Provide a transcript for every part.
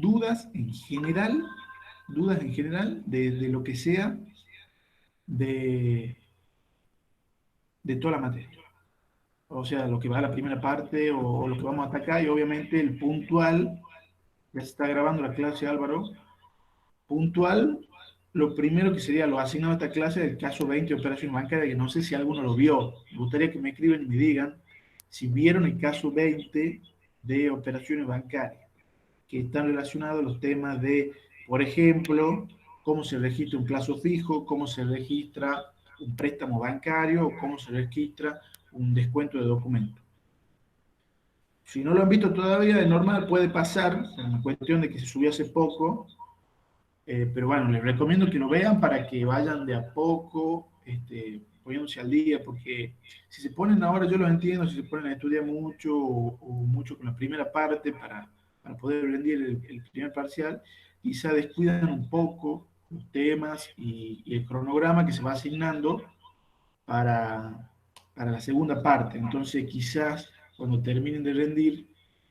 dudas en general de lo que sea de, de toda la materia. O sea, lo que va a la primera parte o lo que vamos a atacar, y obviamente el puntual, ya se está grabando la clase, Álvaro, puntual, lo primero que sería lo asignado a esta clase del caso 20 de operaciones bancarias, que no sé si alguno lo vio. Me gustaría que me escriban y me digan si vieron el caso 20 de operaciones bancarias, que están relacionados a los temas de, por ejemplo, cómo se registra un plazo fijo, cómo se registra un préstamo bancario o cómo se registra un descuento de documento. Si no lo han visto todavía, de normal puede pasar, es una cuestión de que se subió hace poco, pero bueno, les recomiendo que lo vean para que vayan de a poco poniéndose al día, porque si se ponen ahora, yo los entiendo, si se ponen a estudiar mucho o mucho con la primera parte para poder rendir el primer parcial, quizá descuidan un poco los temas y el cronograma que se va asignando para, para la segunda parte. Entonces, quizás cuando terminen de rendir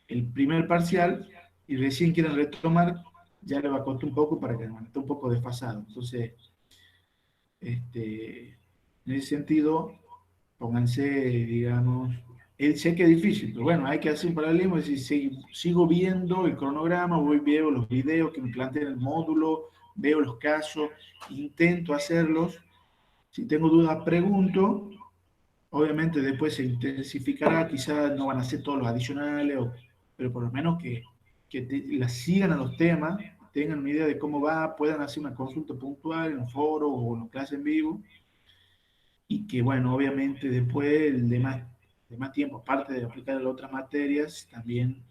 el primer parcial y recién quieran retomar, ya le va a costar un poco para que esté un poco desfasado. Entonces, en ese sentido, pónganse, digamos, sé que es difícil, pero bueno, hay que hacer un paralelismo, es decir, sigo viendo el cronograma, veo los videos que me plantean el módulo, veo los casos, intento hacerlos, si tengo dudas pregunto, obviamente después se intensificará, quizás no van a ser todos los adicionales, pero por lo menos que las sigan a los temas, tengan una idea de cómo va, puedan hacer una consulta puntual en un foro o en una clase en vivo, y que bueno, obviamente después de más tiempo, aparte de aplicar las otras materias, también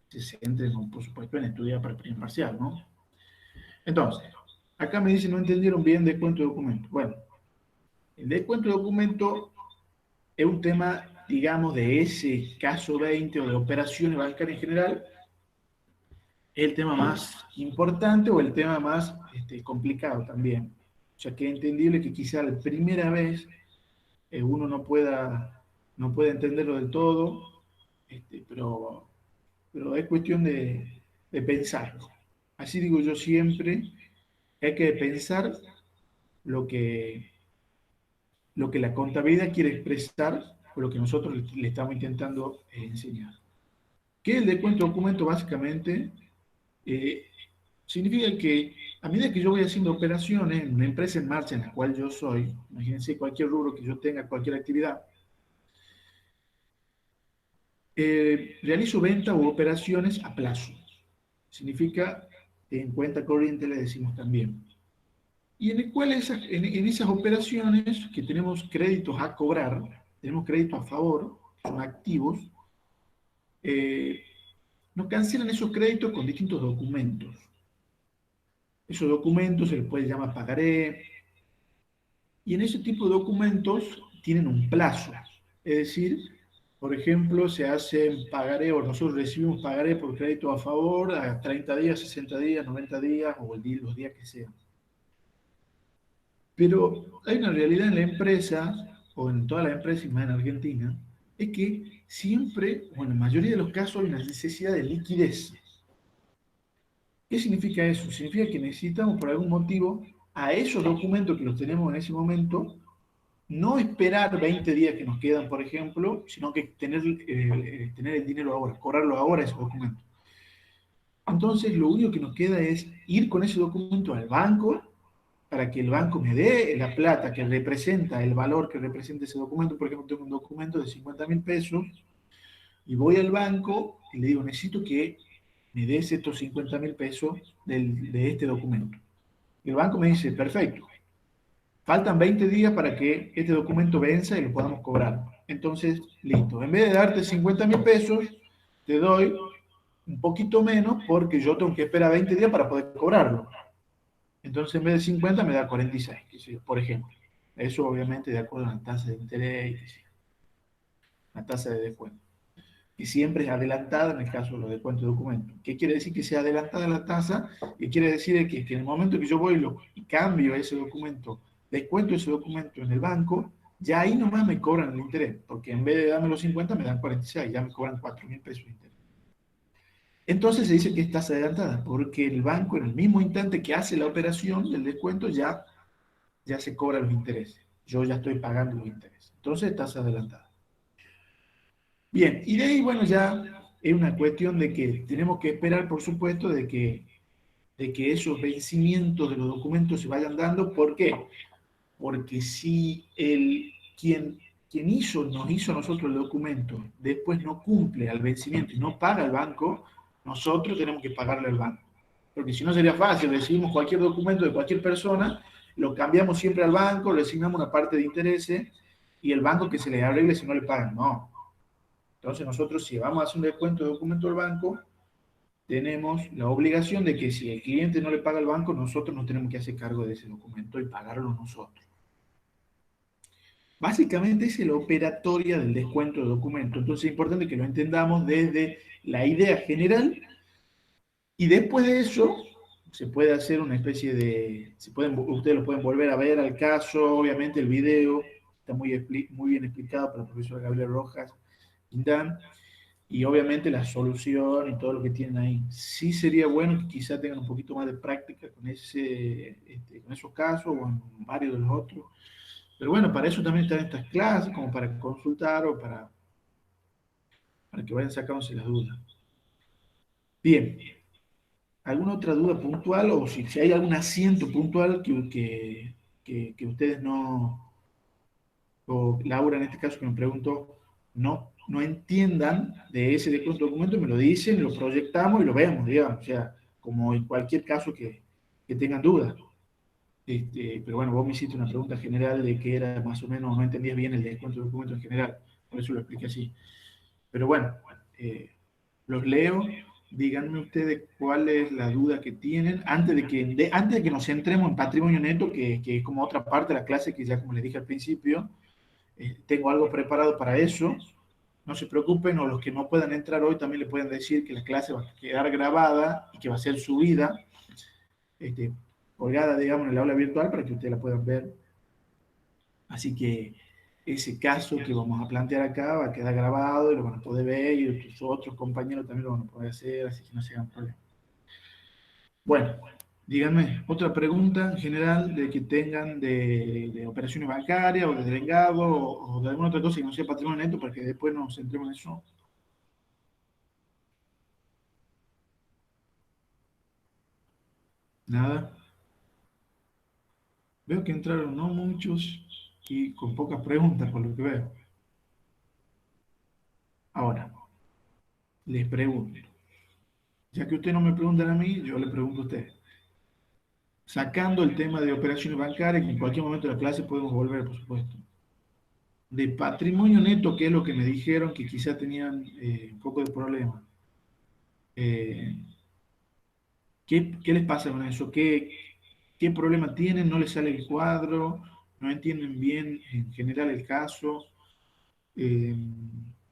se centren, por supuesto, en estudiar para el primer parcial, ¿no? Entonces, acá me dicen, no entendieron bien descuento de documento. Bueno, el descuento de documento es un tema, digamos, de ese caso 20 o de operaciones bancarias en general, es el tema más importante o el tema más complicado también. O sea, que es entendible que quizá la primera vez uno no pueda entenderlo del todo, pero es cuestión de pensarlo. Así digo yo siempre, hay que pensar lo que, lo que la contabilidad quiere expresar o lo que nosotros le estamos intentando enseñar. ¿Qué es el descuento de documento? Básicamente, eh, significa que a medida que yo voy haciendo operaciones en una empresa en marcha en la cual yo soy, imagínense cualquier rubro que yo tenga, cualquier actividad, realizo venta u operaciones a plazo. Significa en cuenta corriente, le decimos también. Y en el cual en esas operaciones que tenemos créditos a cobrar, tenemos créditos a favor, que son activos, eh, nos cancelan esos créditos con distintos documentos. Esos documentos se les puede llamar pagaré, y en ese tipo de documentos tienen un plazo. Es decir, por ejemplo, se hacen pagaré o nosotros recibimos pagaré por crédito a favor a 30 días, 60 días, 90 días o los días que sean. Pero hay una realidad en la empresa, o en toda la empresa y más en Argentina, es que siempre, o en la mayoría de los casos, hay una necesidad de liquidez. ¿Qué significa eso? Significa que necesitamos por algún motivo a esos documentos que los tenemos en ese momento, no esperar 20 días que nos quedan, por ejemplo, sino que tener el dinero ahora, cobrarlo ahora esos documentos. Entonces, lo único que nos queda es ir con ese documento al banco para que el banco me dé la plata que representa, el valor que representa ese documento. Por ejemplo, tengo un documento de 50.000 pesos y voy al banco y le digo, necesito que me des estos 50.000 pesos de este documento. Y el banco me dice, perfecto, faltan 20 días para que este documento venza y lo podamos cobrar. Entonces, listo. En vez de darte 50.000 pesos, te doy un poquito menos porque yo tengo que esperar 20 días para poder cobrarlo. Entonces, en vez de 50, me da 46, por ejemplo. Eso, obviamente, de acuerdo a la tasa de interés, la tasa de descuento. Y siempre es adelantada en el caso de los descuentos de documentos. ¿Qué quiere decir que sea adelantada la tasa? ¿Qué quiere decir que en el momento que yo voy y cambio ese documento, descuento ese documento en el banco, ya ahí nomás me cobran el interés, porque en vez de darme los 50 me dan 46, ya me cobran 4.000 pesos de interés. Entonces se dice que es tasa adelantada, porque el banco en el mismo instante que hace la operación del descuento ya se cobran los intereses. Yo ya estoy pagando los intereses. Entonces, tasa adelantada. Bien, y de ahí, bueno, ya es una cuestión de que tenemos que esperar, por supuesto, de que esos vencimientos de los documentos se vayan dando. ¿Por qué? Porque si quien nos hizo a nosotros el documento, después no cumple al vencimiento y no paga al banco, nosotros tenemos que pagarle al banco. Porque si no sería fácil, recibimos cualquier documento de cualquier persona, lo cambiamos siempre al banco, le asignamos una parte de intereses y el banco que se le arregle si no le pagan. No. Entonces nosotros si vamos a hacer un descuento de documento al banco, tenemos la obligación de que si el cliente no le paga al banco, nosotros nos tenemos que hacer cargo de ese documento y pagarlo nosotros. Básicamente es la operatoria del descuento de documento. Entonces es importante que lo entendamos desde la idea general y después de eso se puede hacer una especie de, ustedes lo pueden volver a ver al caso, obviamente el video está muy bien explicado por la profesora Gabriela Rojas Quintán, y obviamente la solución y todo lo que tienen ahí. Sí sería bueno que quizá tengan un poquito más de práctica con esos casos o en varios de los otros. Pero bueno, para eso también están estas clases, como para consultar o para que vayan sacándose las dudas. Bien, ¿alguna otra duda puntual o si hay algún asiento puntual que ustedes no, o Laura en este caso que me preguntó, no entiendan de ese documento, me lo dicen, lo proyectamos y lo vemos, digamos, o sea, como en cualquier caso que tengan dudas. Pero bueno, vos me hiciste una pregunta general de que era más o menos, no entendías bien el descuento de documento en general, por eso lo expliqué así. Pero bueno, eh, los leo, díganme ustedes cuál es la duda que tienen antes de que nos centremos en patrimonio neto, que es como otra parte de la clase que ya como les dije al principio, tengo algo preparado para eso. No se preocupen, o los que no puedan entrar hoy también le pueden decir que la clase va a quedar grabada y que va a ser subida, este, colgada, digamos, en el aula virtual para que ustedes la puedan ver. Así que ese caso que vamos a plantear acá va a quedar grabado y lo van a poder ver y tus otros compañeros también lo van a poder hacer, así que no se hagan problemas. Bueno, díganme, otra pregunta en general de que tengan de operaciones bancarias o de delegado o de alguna otra cosa que no sea patrimonio neto para que después nos centremos en eso. Nada. Veo que entraron no muchos y con pocas preguntas por lo que veo. Ahora, les pregunto. Ya que ustedes no me preguntan a mí, yo le pregunto a ustedes. Sacando el tema de operaciones bancarias, que en cualquier momento de la clase podemos volver, por supuesto. De patrimonio neto, que es lo que me dijeron que quizá tenían un poco de problema. Eh, ¿Qué les pasa con eso? ¿Qué problema tienen? ¿No les sale el cuadro? ¿No entienden bien en general el caso? Eh,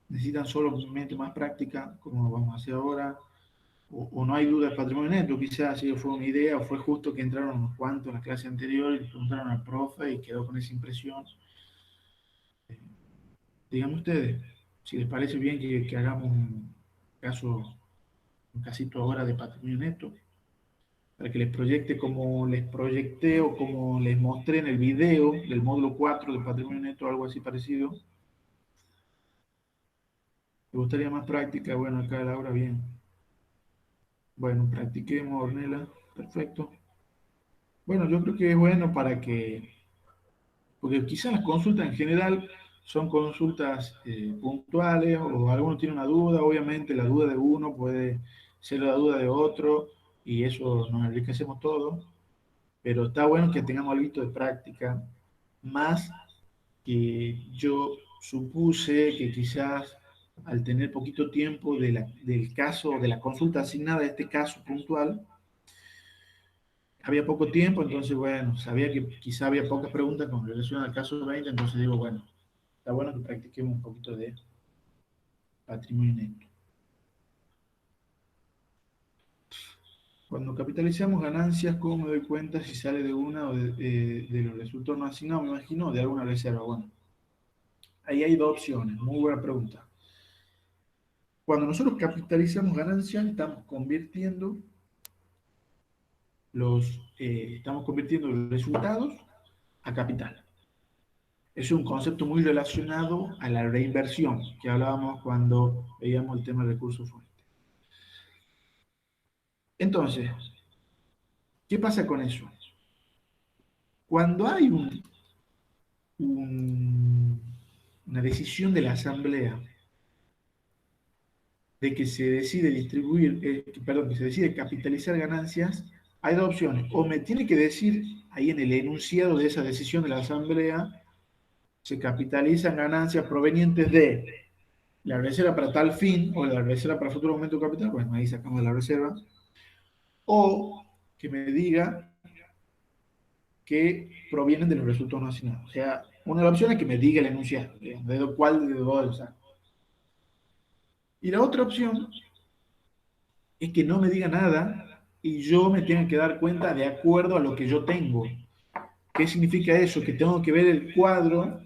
¿Necesitan solamente más práctica, como vamos a hacer ahora? ¿O no hay duda de patrimonio neto? Quizás si fue una idea o fue justo que entraron unos cuantos en la clase anterior y le preguntaron al profe y quedó con esa impresión. Díganme ustedes, si les parece bien que hagamos caso, un casito ahora de patrimonio neto, para que les proyecte como les proyecté o como les mostré en el video del módulo 4 de patrimonio neto, algo así parecido. ¿Te gustaría más práctica? Bueno, acá Laura, bien. Bueno, practiquemos, Ornella. Perfecto. Bueno, yo creo que es bueno porque quizás las consultas en general son consultas puntuales o alguno tiene una duda, obviamente la duda de uno puede ser la duda de otro y eso nos enriquecemos todos, pero está bueno que tengamos algo de práctica, más que yo supuse que quizás al tener poquito tiempo del caso, de la consulta asignada a este caso puntual, había poco tiempo, entonces bueno, sabía que quizá había pocas preguntas con relación al caso 20, entonces digo, bueno, está bueno que practiquemos un poquito de patrimonio neto. Cuando capitalizamos ganancias, ¿cómo me doy cuenta si sale de una o de los resultados no asignados? Me imagino de alguna reserva. Bueno, ahí hay dos opciones. Muy buena pregunta. Cuando nosotros capitalizamos ganancias, estamos convirtiendo los resultados a capital. Es un concepto muy relacionado a la reinversión, que hablábamos cuando veíamos el tema de recursos fuentes. Entonces, ¿qué pasa con eso? Cuando hay una decisión de la asamblea de que se decide que se decide capitalizar ganancias, hay dos opciones. O me tiene que decir ahí en el enunciado de esa decisión de la asamblea, se capitalizan ganancias provenientes de la reserva para tal fin o la reserva para futuro aumento de capital, bueno, ahí sacamos la reserva, o que me diga que provienen de los resultados no asignados. O sea, una de las opciones es que me diga el enunciado, de cuál de dos saco. Y la otra opción es que no me diga nada y yo me tenga que dar cuenta de acuerdo a lo que yo tengo. ¿Qué significa eso? Que tengo que ver el cuadro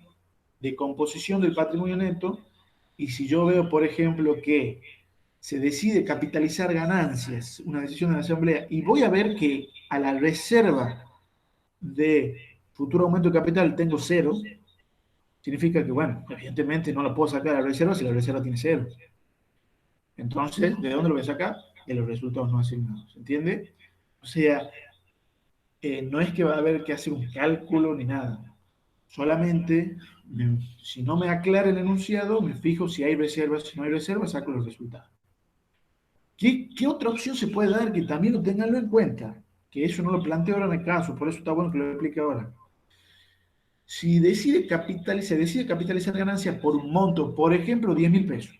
de composición del patrimonio neto y si yo veo, por ejemplo, que se decide capitalizar ganancias, una decisión de la asamblea, y voy a ver que a la reserva de futuro aumento de capital tengo cero, significa que, bueno, evidentemente no la puedo sacar a la reserva si la reserva tiene cero. Entonces, ¿de dónde lo voy a sacar? De los resultados no asignados. ¿Se entiende? O sea, no es que va a haber que hacer un cálculo ni nada. Solamente, si no me aclara el enunciado, me fijo si hay reservas. Si no hay reservas, saco los resultados. ¿Qué otra opción se puede dar que también lo tenganlo en cuenta? Que eso no lo planteo ahora en el caso, por eso está bueno que lo explique ahora. Si se decide capitalizar ganancias por un monto, por ejemplo, 10.000 pesos,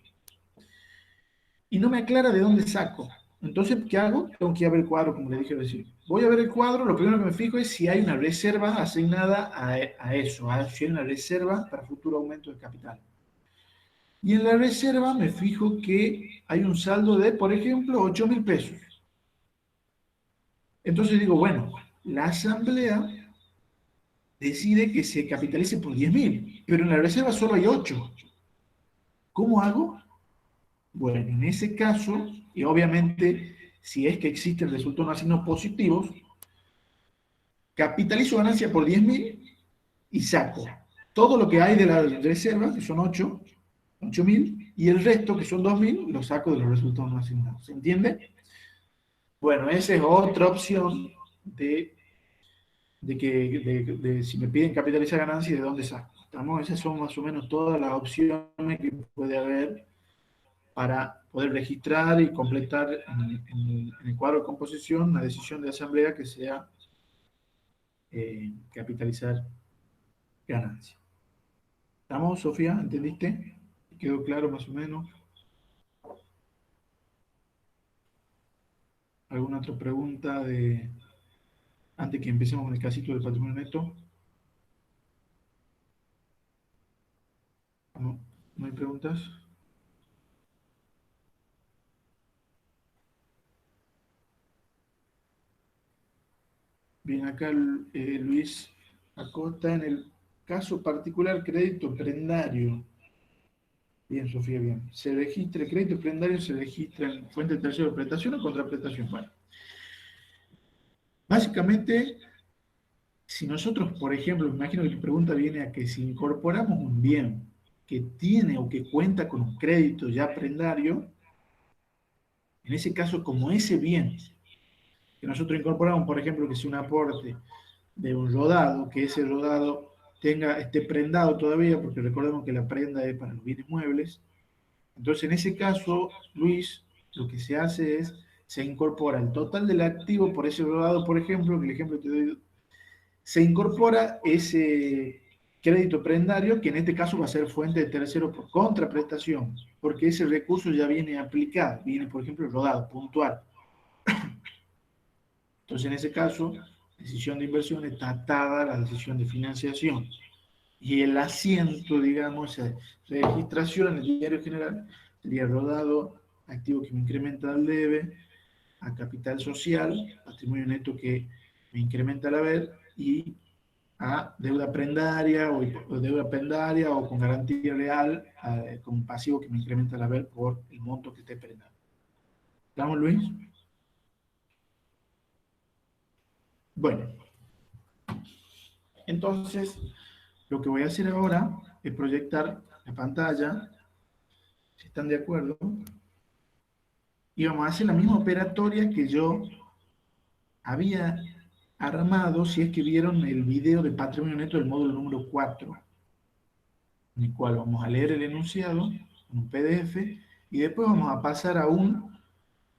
y no me aclara de dónde saco. Entonces, ¿qué hago? Tengo que ir a ver el cuadro, como le dije recién. Voy a ver el cuadro, lo primero que me fijo es si hay una reserva asignada a eso, si hay una reserva para futuro aumento de capital. Y en la reserva me fijo que hay un saldo de, por ejemplo, 8.000 pesos. Entonces digo, bueno, la asamblea decide que se capitalice por 10.000, pero en la reserva solo hay 8. ¿Cómo hago? Bueno, en ese caso, y obviamente, si es que existen resultados no asignados positivos, capitalizo ganancia por 10.000 y saco todo lo que hay de la reserva, que son 8.000, y el resto, que son 2.000, lo saco de los resultados no asignados. ¿Se entiende? Bueno, esa es otra opción de si me piden capitalizar ganancia y de dónde saco. ¿Estamos? Esas son más o menos todas las opciones que puede haber para poder registrar y completar en el cuadro de composición una decisión de asamblea que sea capitalizar ganancia. ¿Estamos, Sofía? ¿Entendiste? ¿Quedó claro más o menos? ¿Alguna otra pregunta antes que empecemos con el casito del patrimonio neto? ¿No, no hay preguntas? Bien, acá Luis Acosta, en el caso particular, crédito prendario. Bien, Sofía, bien. El crédito prendario se registra en fuente de tercero, prestación o contraprestación. Bueno, básicamente, si nosotros, por ejemplo, me imagino que tu pregunta viene a que si incorporamos un bien que tiene o que cuenta con un crédito ya prendario, en ese caso, como ese bien que nosotros incorporamos, por ejemplo, que sea un aporte de un rodado, que ese rodado esté prendado todavía, porque recordemos que la prenda es para los bienes muebles. Entonces, en ese caso, Luis, lo que se hace es, se incorpora el total del activo por ese rodado, por ejemplo, que el ejemplo te doy, se incorpora ese crédito prendario, que en este caso va a ser fuente de tercero por contraprestación, porque ese recurso ya viene aplicado, viene, por ejemplo, rodado, puntual. Entonces, en ese caso, decisión de inversión está atada a la decisión de financiación. Y el asiento, digamos, registración en el diario general, sería rodado, activo que me incrementa el debe, a capital social, patrimonio neto que me incrementa el haber, y a deuda prendaria o deuda prendaria o con garantía real con un pasivo que me incrementa el haber por el monto que esté prendado. ¿Estamos, Luis? Bueno, entonces lo que voy a hacer ahora es proyectar la pantalla, si están de acuerdo, y vamos a hacer la misma operatoria que yo había armado, si es que vieron el video de patrimonio neto del módulo número 4, en el cual vamos a leer el enunciado en un PDF y después vamos a pasar a un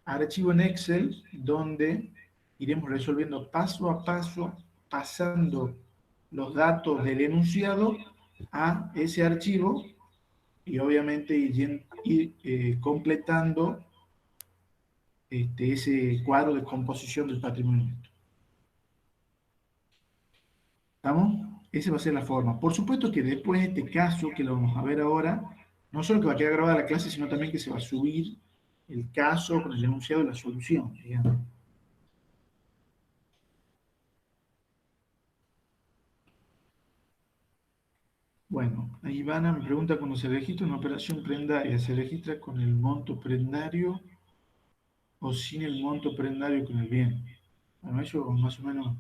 archivo en Excel donde iremos resolviendo paso a paso, pasando los datos del enunciado a ese archivo y obviamente ir completando ese cuadro de composición del patrimonio neto. ¿Estamos? Esa va a ser la forma. Por supuesto que después de este caso, que lo vamos a ver ahora, no solo que va a quedar grabada la clase, sino también que se va a subir el caso con el enunciado de la solución, digamos. Bueno, ahí Ivana me pregunta cuando se registra una operación prendaria, ¿se registra con el monto prendario o sin el monto prendario con el bien? Bueno, eso más o menos,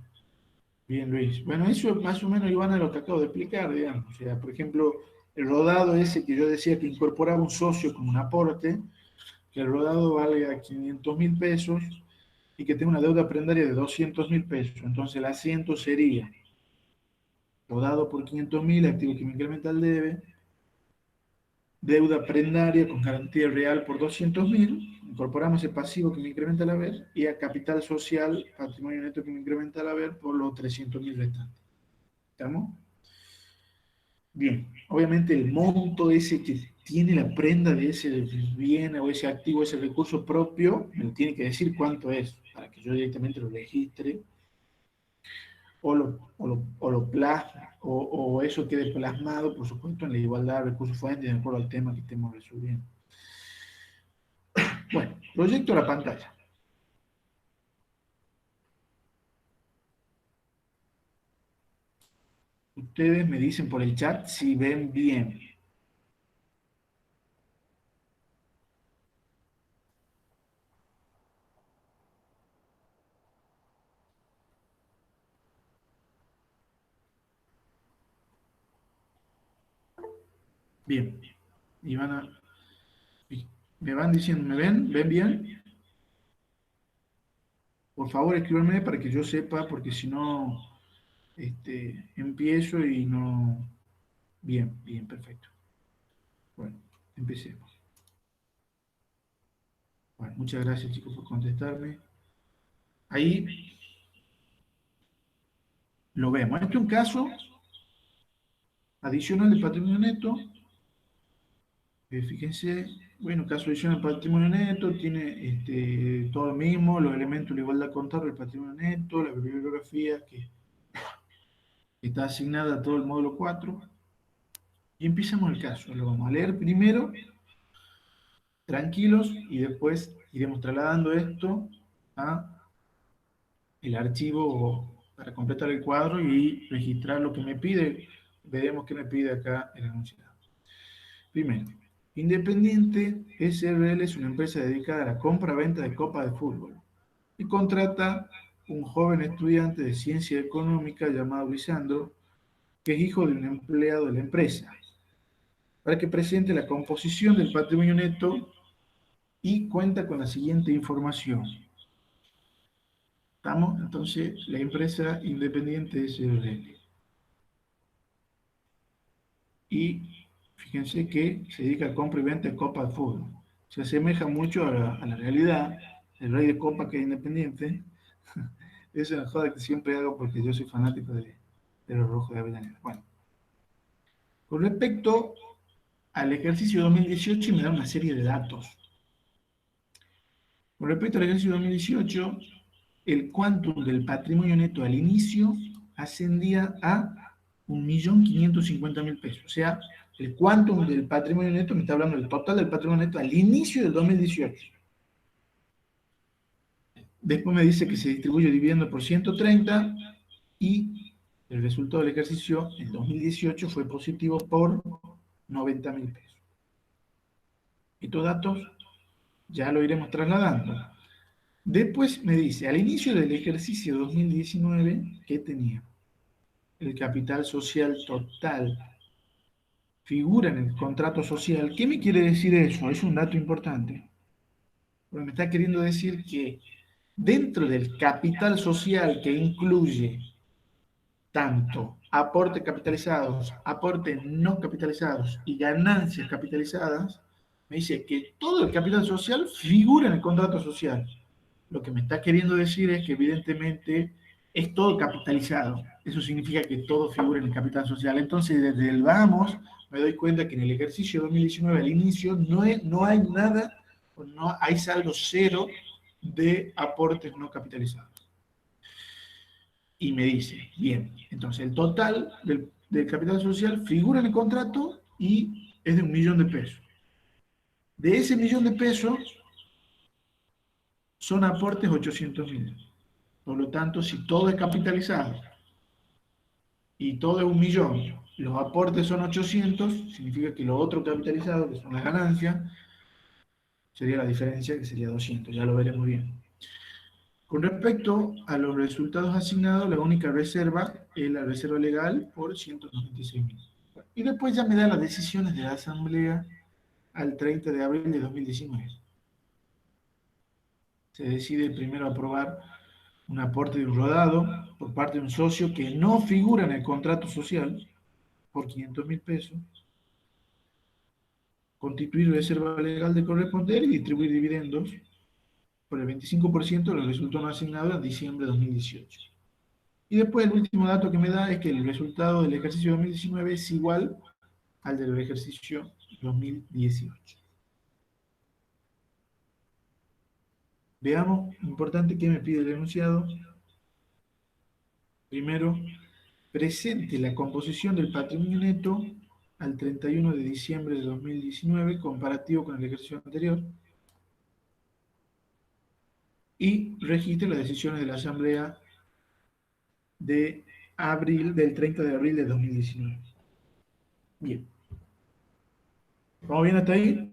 bien Luis. Bueno, eso más o menos Ivana lo que acabo de explicar, digamos. O sea, por ejemplo, el rodado ese que yo decía que incorporaba un socio como un aporte, que el rodado valga 500.000 pesos y que tenga una deuda prendaria de 200.000 pesos. Entonces el asiento sería rodado por 500.000, activo que me incrementa el debe, deuda prendaria con garantía real por 200.000, incorporamos el pasivo que me incrementa el haber y a capital social, patrimonio neto que me incrementa el haber por los 300.000 restantes. ¿Estamos? Bien, obviamente el monto ese que tiene la prenda de ese bien o ese activo, ese recurso propio, me tiene que decir cuánto es, para que yo directamente lo registre o lo plasme, o eso quede plasmado, por supuesto, en la igualdad de recursos fuentes, de acuerdo al tema que estemos resolviendo. Bueno, proyecto a la pantalla. Ustedes me dicen por el chat si ven bien. Bien. Y me van diciendo, ¿me ven? ¿Ven bien? Por favor, escríbanme para que yo sepa, porque si no, empiezo y no... Bien, bien, perfecto. Bueno, empecemos. Bueno, muchas gracias, chicos, por contestarme. Ahí lo vemos. Este es un caso adicional de patrimonio neto. Fíjense, bueno, caso adicional de patrimonio neto, tiene todo lo mismo, los elementos de la igualdad contable del patrimonio neto, la bibliografía que está asignada a todo el módulo 4. Y empezamos el caso. Lo vamos a leer primero, tranquilos, y después iremos trasladando esto a el archivo para completar el cuadro y registrar lo que me pide. Veremos qué me pide acá el enunciado. Primero, Independiente SRL es una empresa dedicada a la compra-venta de copas de fútbol y contrata un joven estudiante de ciencia económica llamado Lisandro, que es hijo de un empleado de la empresa, para que presente la composición del patrimonio neto y cuenta con la siguiente información. ¿Estamos? Entonces, la empresa Independiente SRL. Y fíjense que se dedica a compra y venta de copas de fútbol. Se asemeja mucho a la realidad. El rey de copa que es Independiente. Es una joda que siempre hago porque yo soy fanático de los rojos de Avellaneda. Bueno, con respecto al ejercicio 2018 me da una serie de datos. Con respecto al ejercicio 2018, el quantum del patrimonio neto al inicio ascendía a 1.550.000 pesos. O sea, el quantum del patrimonio neto me está hablando del total del patrimonio neto al inicio del 2018. Después me dice que se distribuye dividiendo por 130 y El resultado del ejercicio en 2018 fue positivo por 90.000 pesos. Estos datos ya lo iremos trasladando. Después me dice, al inicio del ejercicio 2019, ¿qué tenía? El capital social total figura en el contrato social. ¿Qué me quiere decir eso? Es un dato importante. Porque me está queriendo decir que dentro del capital social que incluye tanto aportes capitalizados, aportes no capitalizados y ganancias capitalizadas, me dice que todo el capital social figura en el contrato social. Lo que me está queriendo decir es que evidentemente es todo capitalizado. Eso significa que todo figura en el capital social. Entonces, desde el vamos, me doy cuenta que en el ejercicio 2019, al inicio, no hay nada, no hay saldo cero de aportes no capitalizados. Y me dice, bien, entonces el total del capital social figura en el contrato y es de 1.000.000 de pesos. De ese 1.000.000 de pesos son aportes 800.000. Por lo tanto, si todo es capitalizado y todo es 1.000.000, los aportes son 800, significa que lo otro capitalizado, que son las ganancias, sería la diferencia, que sería 200. Ya lo veremos bien. Con respecto a los resultados asignados, la única reserva es la reserva legal por 196.000. Y después ya me da las decisiones de la Asamblea al 30 de abril de 2019. Se decide primero aprobar un aporte de un rodado por parte de un socio que no figura en el contrato social por 500.000 pesos, constituir reserva legal de corresponder y distribuir dividendos por el 25% de los resultados no asignados en diciembre de 2018. Y después el último dato que me da es que el resultado del ejercicio 2019 es igual al del ejercicio 2018. Veamos, importante, qué me pide el enunciado. Primero, presente la composición del patrimonio neto al 31 de diciembre de 2019, comparativo con el ejercicio anterior, y registre las decisiones de la Asamblea del 30 de abril de 2019. Bien. ¿Vamos bien hasta ahí?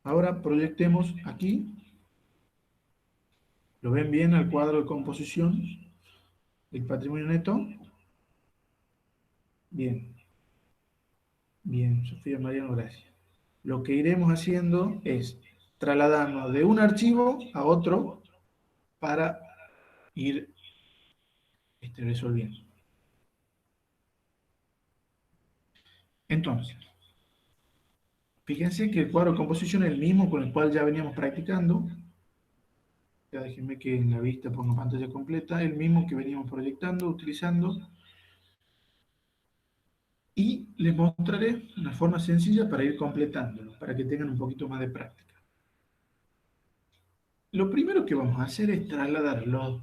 Ahora proyectemos aquí. ¿Lo ven bien al cuadro de composición del patrimonio neto? Bien, bien, Sofía Mariano, gracias. Lo que iremos haciendo es trasladarnos de un archivo a otro para ir resolviendo. Entonces, fíjense que el cuadro de composición es el mismo con el cual ya veníamos practicando. Ya déjenme que en la vista ponga pantalla completa, el mismo que veníamos proyectando, utilizando. Y les mostraré una forma sencilla para ir completándolo, para que tengan un poquito más de práctica. Lo primero que vamos a hacer es trasladar los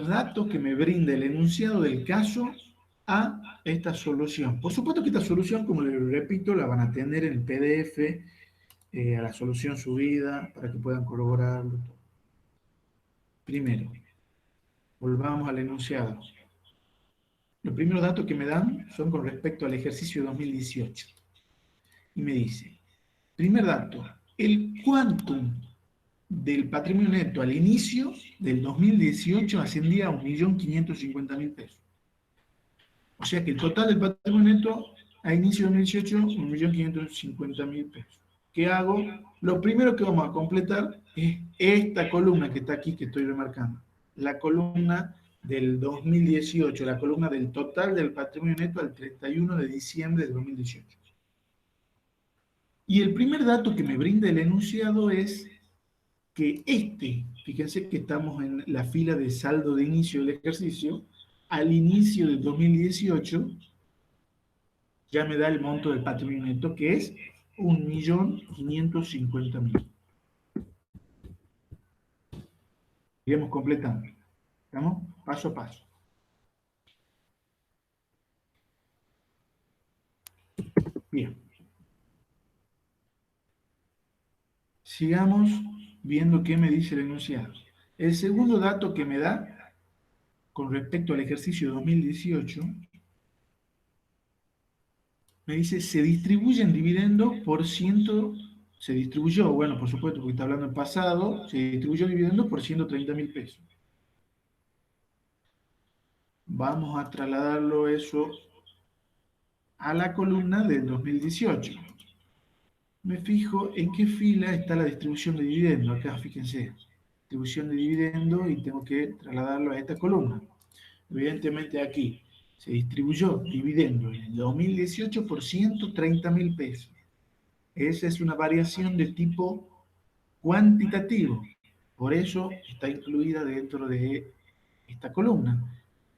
datos que me brinda el enunciado del caso a esta solución. Por supuesto que esta solución, como les repito, la van a tener en el PDF, a la solución subida, para que puedan corroborarlo. Primero, volvamos al enunciado. Los primeros datos que me dan son con respecto al ejercicio 2018. Y me dice, primer dato, el quantum del patrimonio neto al inicio del 2018 ascendía a 1.550.000 pesos. O sea que el total del patrimonio neto a inicio de 2018, 1.550.000 pesos. ¿Qué hago? Lo primero que vamos a completar es esta columna que está aquí, que estoy remarcando. La columna del 2018, la columna del total del patrimonio neto al 31 de diciembre de 2018. Y el primer dato que me brinda el enunciado es que fíjense que estamos en la fila de saldo de inicio del ejercicio, al inicio del 2018 ya me da el monto del patrimonio neto, que es 1.550.000. Iremos completando. ¿Estamos? Paso a paso. Bien. Sigamos viendo qué me dice el enunciado. El segundo dato que me da con respecto al ejercicio 2018, me dice, se distribuyen dividendos por ciento, se distribuyó, bueno, por supuesto, porque está hablando en pasado, se distribuyó dividendos por 130.000 pesos. Vamos a trasladarlo eso a la columna del 2018. Me fijo en qué fila está la distribución de dividendos. Acá, fíjense, distribución de dividendos y tengo que trasladarlo a esta columna. Evidentemente aquí se distribuyó dividendo en el 2018 por 130.000 pesos. Esa es una variación de tipo cuantitativo. Por eso está incluida dentro de esta columna.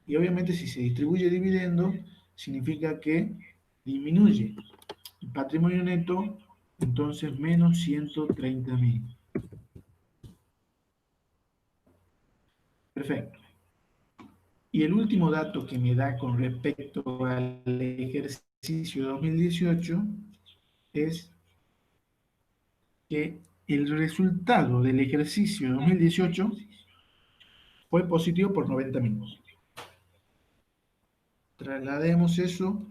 Y obviamente si se distribuye dividendo, significa que disminuye el patrimonio neto, entonces menos 130.000. Perfecto. Y el último dato que me da con respecto al ejercicio 2018 es que el resultado del ejercicio 2018 fue positivo por 90.000. Traslademos eso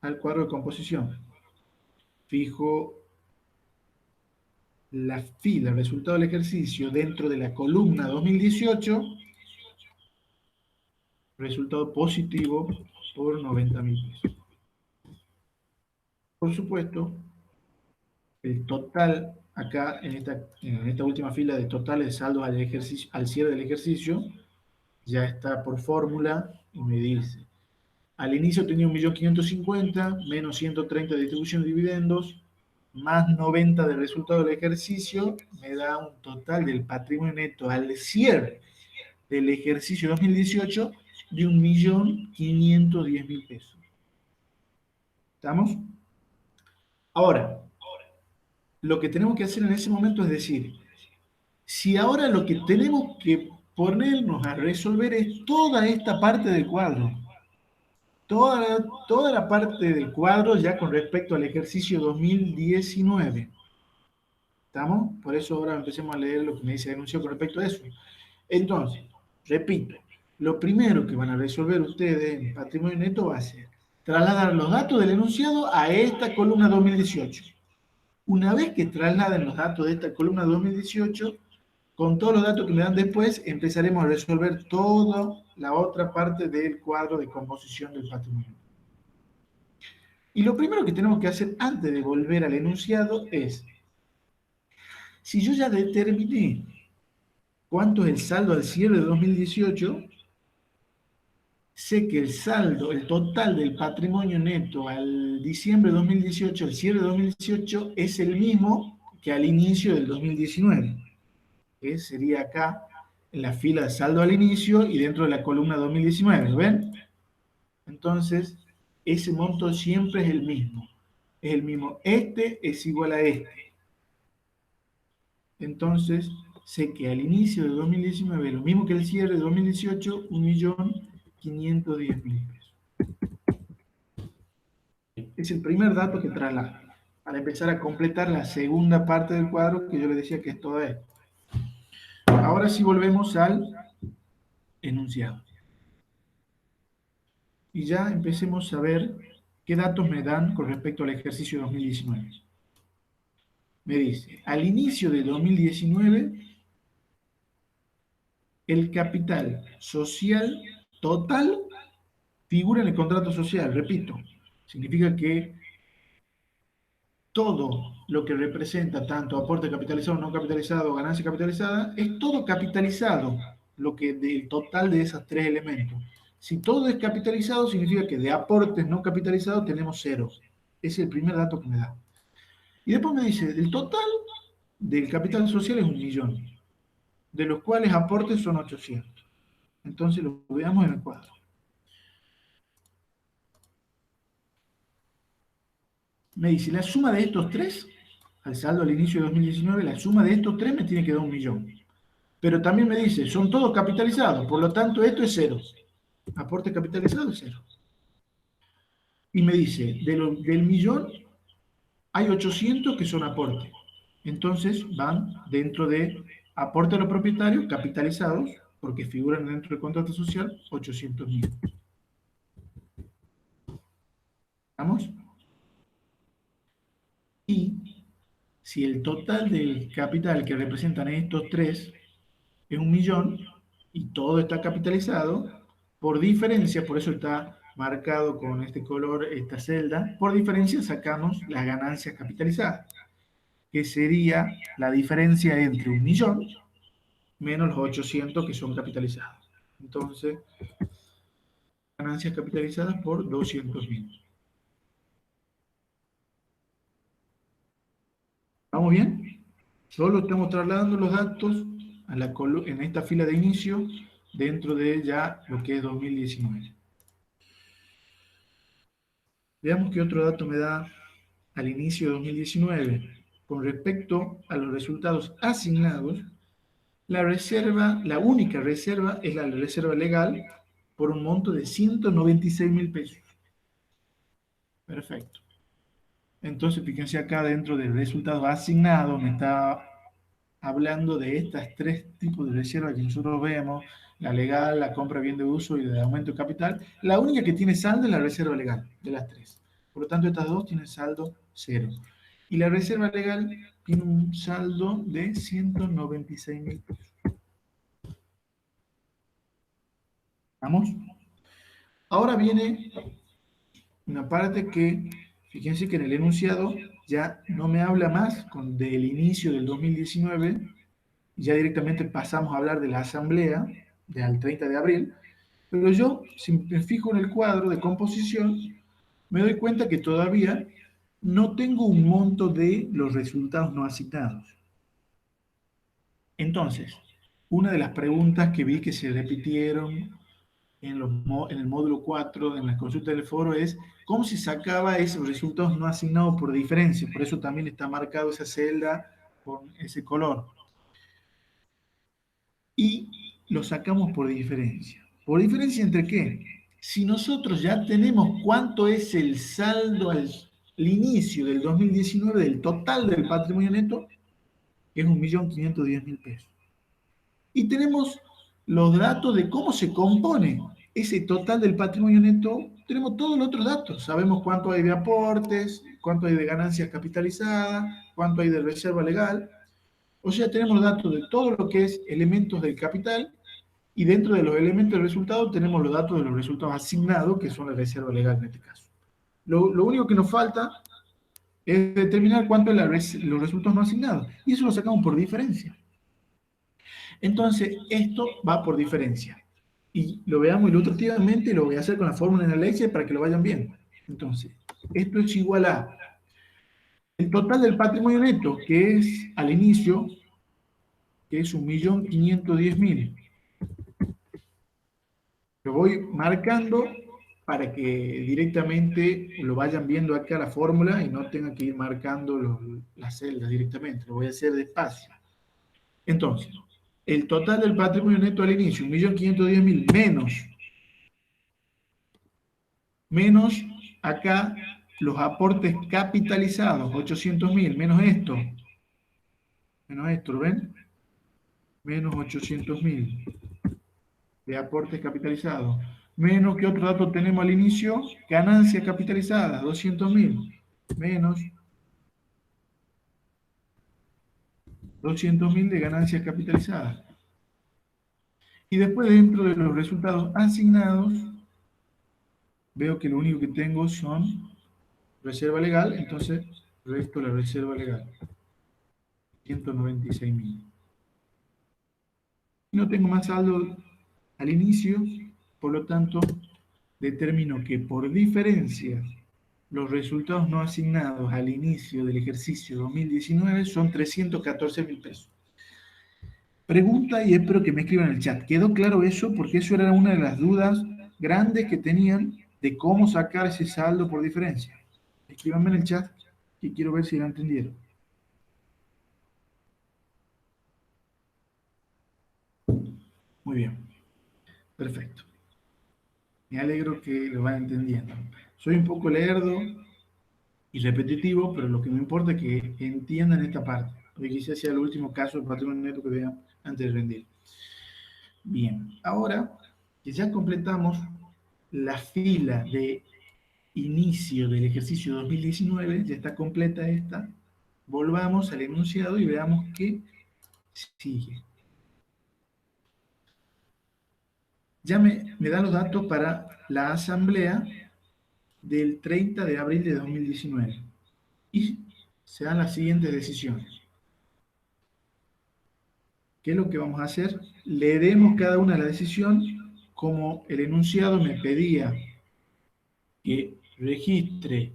al cuadro de composición. Fijo la fila, el resultado del ejercicio dentro de la columna 2018, resultado positivo por 90.000 pesos. Por supuesto, el total acá en esta última fila de totales de saldos al ejercicio, al cierre del ejercicio, ya está por fórmula y me dice, al inicio tenía 1.550.000, menos 130 de distribución de dividendos, más 90 del resultado del ejercicio, me da un total del patrimonio neto al cierre del ejercicio 2018 de 1.510.000 pesos. ¿Estamos? Ahora, lo que tenemos que hacer en ese momento es decir, si ahora lo que tenemos que ponernos a resolver es toda esta parte del cuadro, toda la parte del cuadro ya con respecto al ejercicio 2019. ¿Estamos? Por eso ahora empecemos a leer lo que me dice el enunciado con respecto a eso. Entonces, repito, lo primero que van a resolver ustedes en patrimonio neto va a ser trasladar los datos del enunciado a esta columna 2018. Una vez que trasladen los datos de esta columna 2018, con todos los datos que me dan después, empezaremos a resolver toda la otra parte del cuadro de composición del patrimonio. Y lo primero que tenemos que hacer antes de volver al enunciado es, si yo ya determiné cuánto es el saldo al cierre de 2018, sé que el saldo, el total del patrimonio neto al diciembre de 2018, al cierre de 2018, es el mismo que al inicio del 2019. Que sería acá en la fila de saldo al inicio y dentro de la columna 2019, ¿lo ven? Entonces, ese monto siempre es el mismo. Es el mismo. Este es igual a este. Entonces, sé que al inicio de 2019, lo mismo que el cierre de 2018, 1.510.000 pesos. Es el primer dato que traslado, para empezar a completar la segunda parte del cuadro que yo les decía que es toda esto. Ahora sí volvemos al enunciado. Y ya empecemos a ver qué datos me dan con respecto al ejercicio 2019. Me dice, al inicio de 2019, el capital social total figura en el contrato social, repito, significa que todo lo que representa tanto aporte capitalizado, no capitalizado, ganancia capitalizada, es todo capitalizado, lo que del total de esos tres elementos. Si todo es capitalizado, significa que de aportes no capitalizados tenemos cero. Ese es el primer dato que me da. Y después me dice, el total del capital social es 1.000.000, de los cuales aportes son 800. Entonces lo veamos en el cuadro. Me dice, la suma de estos tres, al saldo al inicio de 2019, la suma de estos tres me tiene que dar 1.000.000. Pero también me dice, son todos capitalizados, por lo tanto esto es cero. Aporte capitalizado es cero. Y me dice, del millón hay 800 que son aportes. Entonces van dentro de aporte a los propietarios capitalizados, porque figuran dentro del contrato social, 800.000. ¿Vamos? Y si el total del capital que representan estos tres es 1.000.000 y todo está capitalizado, por diferencia, por eso está marcado con este color, esta celda, por diferencia sacamos las ganancias capitalizadas, que sería la diferencia entre 1.000.000 menos los 800 que son capitalizados. Entonces, ganancias capitalizadas por 200.000. ¿Vamos bien? Solo estamos trasladando los datos a en esta fila de inicio dentro de ya lo que es 2019. Veamos qué otro dato me da al inicio de 2019. Con respecto a los resultados asignados, la reserva, la única reserva es la reserva legal por un monto de 196.000 pesos. Perfecto. Entonces, fíjense acá dentro del resultado asignado, me está hablando de estas tres tipos de reservas que nosotros vemos, la legal, la compra bien de uso y de aumento de capital. La única que tiene saldo es la reserva legal, de las tres. Por lo tanto, estas dos tienen saldo cero. Y la reserva legal tiene un saldo de 196.000 pesos. ¿Vamos? Ahora viene una parte que, fíjense que en el enunciado ya no me habla más del inicio del 2019, ya directamente pasamos a hablar de la asamblea del 30 de abril, pero yo, si me fijo en el cuadro de composición, me doy cuenta que todavía no tengo un monto de los resultados no asignados. Entonces, una de las preguntas que vi que se repitieron en el módulo 4, en las consultas del foro, es cómo se sacaba esos resultados no asignados por diferencia. Por eso también está marcado esa celda con ese color. Y lo sacamos por diferencia. ¿Por diferencia entre qué? Si nosotros ya tenemos cuánto es el saldo al inicio del 2019 del total del patrimonio neto, que es 1.510.000 pesos. Y tenemos los datos de cómo se compone ese total del patrimonio neto. Tenemos todos los otros datos. Sabemos cuánto hay de aportes, cuánto hay de ganancias capitalizadas, cuánto hay de reserva legal. O sea, tenemos datos de todo lo que es elementos del capital y dentro de los elementos del resultado tenemos los datos de los resultados asignados, que son la reserva legal en este caso. Lo único que nos falta es determinar cuánto es los resultados no asignados. Y eso lo sacamos por diferencia. Entonces, esto va por diferencia. Y lo veamos ilustrativamente, lo voy a hacer con la fórmula en el Excel para que lo vayan viendo. Entonces, esto es igual a el total del patrimonio neto, que es al inicio, que es 1.510.000. Lo voy marcando para que directamente lo vayan viendo acá la fórmula y no tengan que ir marcando las celdas directamente. Lo voy a hacer despacio. Entonces, el total del patrimonio neto al inicio, 1.510.000 menos acá los aportes capitalizados, 800.000, menos esto, ¿lo ven? Menos 800.000 de aportes capitalizados. Menos, ¿qué otro dato tenemos al inicio? Ganancias capitalizadas, 200.000. Menos 200.000 de ganancias capitalizadas. Y después dentro de los resultados asignados, veo que lo único que tengo son reserva legal, entonces resto la reserva legal, 196.000. No tengo más saldo al inicio, por lo tanto, determino que por diferencia los resultados no asignados al inicio del ejercicio 2019 son 314.000 pesos. Pregunta y espero que me escriban en el chat. ¿Quedó claro eso? Porque eso era una de las dudas grandes que tenían de cómo sacar ese saldo por diferencia. Escríbanme en el chat y quiero ver si lo entendieron. Muy bien. Perfecto. Me alegro que lo vayan entendiendo. Soy un poco lerdo y repetitivo, pero lo que me importa es que entiendan esta parte. porque quizás sea el último caso de patrimonio neto que vea antes de rendir. Bien, ahora que ya completamos la fila de inicio del ejercicio 2019, ya está completa esta, volvamos al enunciado y veamos qué sigue. Ya me da los datos para la asamblea del 30 de abril de 2019 y se dan las siguientes decisiones. ¿Qué es lo que vamos a hacer? Leeremos cada una de las decisiones como el enunciado me pedía que registre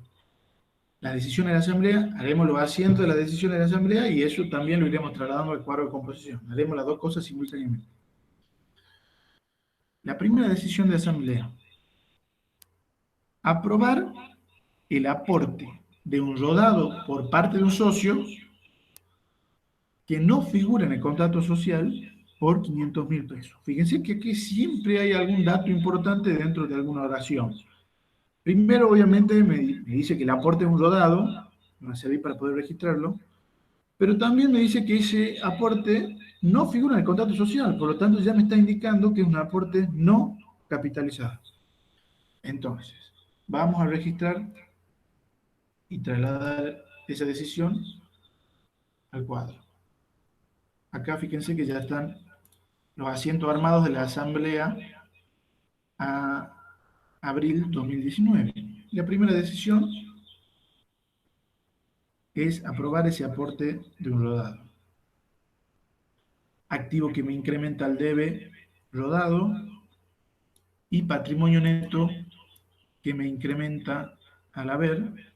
la decisión de la asamblea, haremos los asientos de la decisión de la asamblea y eso también lo iremos trasladando al cuadro de composición. Haremos las dos cosas simultáneamente. La primera decisión de la asamblea: aprobar el aporte de un rodado por parte de un socio que no figura en el contrato social por 500.000 pesos. Fíjense que aquí siempre hay algún dato importante dentro de alguna oración. Primero, obviamente, me dice que el aporte es un rodado, me va a servir para poder registrarlo, pero también me dice que ese aporte no figura en el contrato social, por lo tanto ya me está indicando que es un aporte no capitalizado. Entonces, vamos a registrar y trasladar esa decisión al cuadro. Acá fíjense que ya están los asientos armados de la asamblea a abril 2019. La primera decisión es aprobar ese aporte de un rodado. Activo que me incrementa el debe rodado y patrimonio neto que me incrementa al haber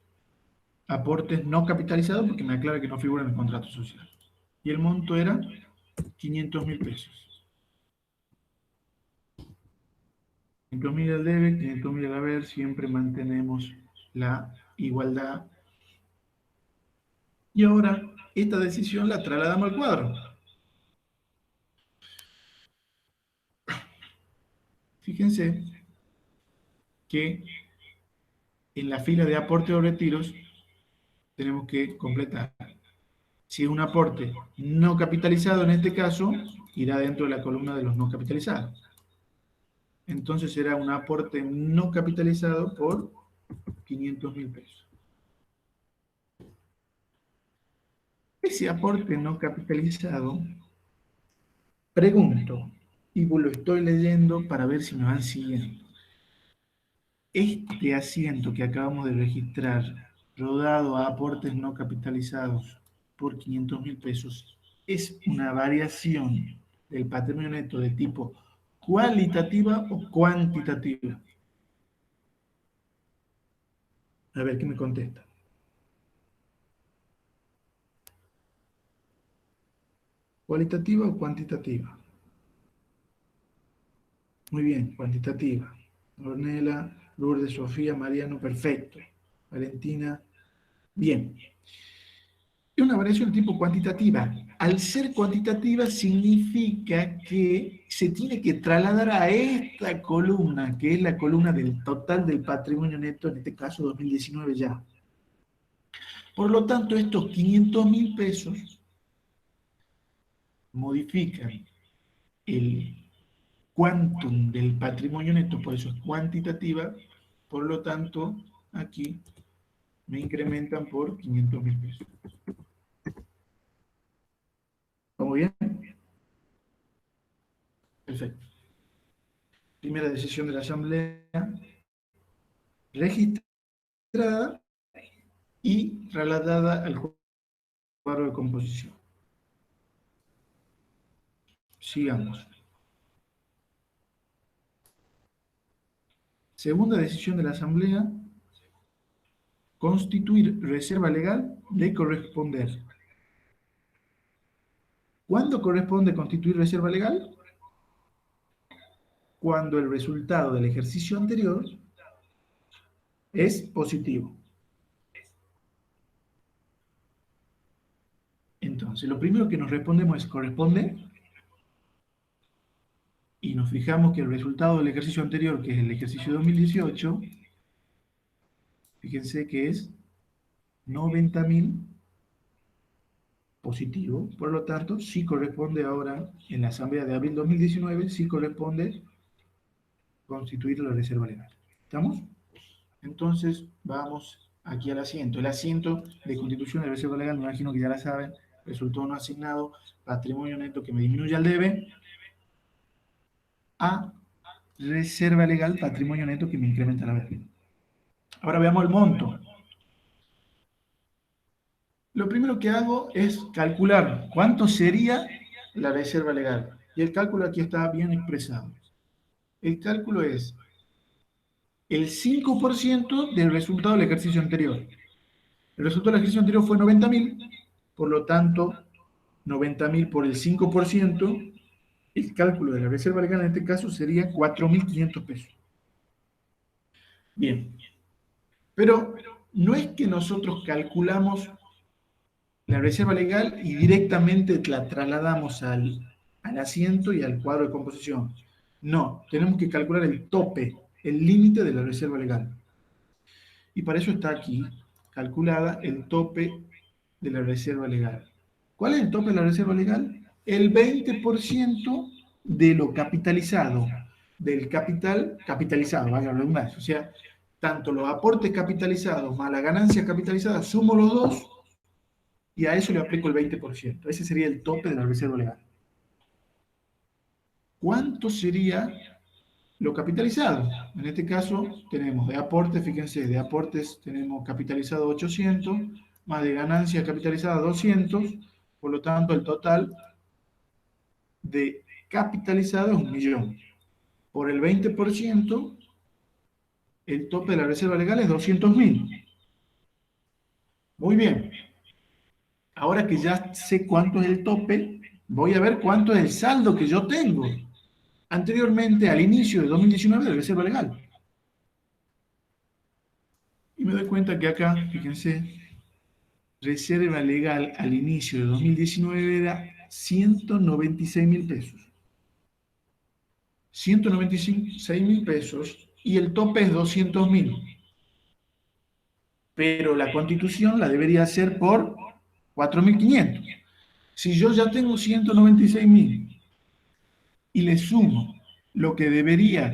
aportes no capitalizados porque me aclara que no figura en el contrato social. Y el monto era 500.000 pesos. 500.000 al debe, 500.000 al haber, siempre mantenemos la igualdad. Y ahora esta decisión la trasladamos al cuadro. Fíjense que en la fila de aporte o retiros tenemos que completar. Si es un aporte no capitalizado, en este caso, irá dentro de la columna de los no capitalizados. Entonces será un aporte no capitalizado por 500.000 pesos. Ese aporte no capitalizado, pregunto, y lo estoy leyendo para ver si me van siguiendo. Este asiento que acabamos de registrar, rodado a aportes no capitalizados por 500.000 pesos, es una variación del patrimonio neto de tipo cualitativa o cuantitativa. A ver qué me contesta. ¿Cualitativa o cuantitativa? Muy bien, cuantitativa. Ornella, Lourdes, Sofía, Mariano, perfecto. Valentina, bien. Es una variación de tipo cuantitativa. Al ser cuantitativa significa que se tiene que trasladar a esta columna, que es la columna del total del patrimonio neto, en este caso 2019 ya. Por lo tanto, estos 500.000 pesos modifican el quantum del patrimonio neto, por eso es cuantitativa, por lo tanto, aquí me incrementan por 500.000 pesos. ¿Vamos bien? Perfecto. Primera decisión de la Asamblea, registrada y trasladada al cuadro de composición. Sigamos. Segunda decisión de la Asamblea, constituir reserva legal de corresponder. ¿Cuándo corresponde constituir reserva legal? Cuando el resultado del ejercicio anterior es positivo. Entonces, lo primero que nos respondemos es corresponde, y nos fijamos que el resultado del ejercicio anterior, que es el ejercicio 2018, fíjense que es 90.000 positivo, por lo tanto, sí corresponde ahora, en la Asamblea de abril 2019, sí corresponde constituir la reserva legal. ¿Estamos? Entonces, vamos aquí al asiento. El asiento de constitución de reserva legal, me imagino que ya la saben, resultó no asignado, patrimonio neto que me disminuye al debe, a reserva legal, patrimonio neto que me incrementa la haber. Ahora veamos el monto. Lo primero que hago es calcular cuánto sería la reserva legal. Y el cálculo aquí está bien expresado. El cálculo es el 5% del resultado del ejercicio anterior. El resultado del ejercicio anterior fue 90.000, por lo tanto, 90.000 por el 5%, el cálculo de la reserva legal en este caso sería 4.500 pesos. Bien, pero no es que nosotros calculamos la reserva legal y directamente la trasladamos al asiento y al cuadro de composición. No, tenemos que calcular el tope, el límite de la reserva legal. Y para eso está aquí calculada el tope de la reserva legal. ¿Cuál es el tope de la reserva legal? El 20% de lo capitalizado, del capital capitalizado, vaya la redundancia. O sea, tanto los aportes capitalizados más la ganancia capitalizada, sumo los dos y a eso le aplico el 20%. Ese sería el tope de la reserva legal. ¿Cuánto sería lo capitalizado? En este caso tenemos de aportes, fíjense, de aportes tenemos capitalizado 800, más de ganancia capitalizada 200, por lo tanto el total de capitalizado es 1.000.000. Por el 20%, el tope de la reserva legal es 200.000. Muy bien. Ahora que ya sé cuánto es el tope, voy a ver cuánto es el saldo que yo tengo anteriormente al inicio de 2019 de reserva legal. Y me doy cuenta que acá, fíjense, reserva legal al inicio de 2019 era 196.000 pesos. 196.000 pesos y el tope es 200.000. Pero la constitución la debería hacer por 4.500. Si yo ya tengo 196.000 y le sumo lo que debería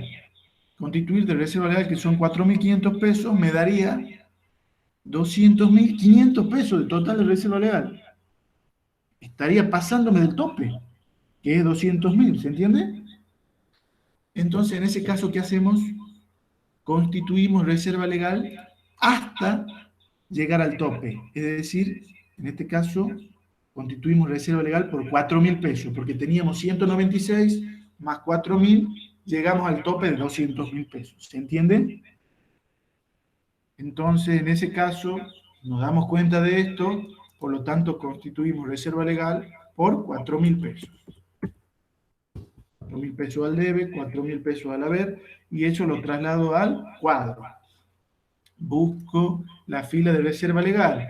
constituir de reserva legal, que son 4.500 pesos, me daría 200.500 pesos de total de reserva legal. Estaría pasándome del tope, que es 200.000, ¿se entiende? Entonces, en ese caso, ¿qué hacemos? Constituimos reserva legal hasta llegar al tope. Es decir, en este caso, constituimos reserva legal por 4.000 pesos, porque teníamos 196 más 4.000, llegamos al tope de 200.000 pesos. ¿Se entiende? Entonces, en ese caso, nos damos cuenta de esto, por lo tanto, constituimos reserva legal por 4.000 pesos. 4.000 pesos al debe, 4.000 pesos al haber, y eso lo traslado al cuadro. Busco la fila de reserva legal.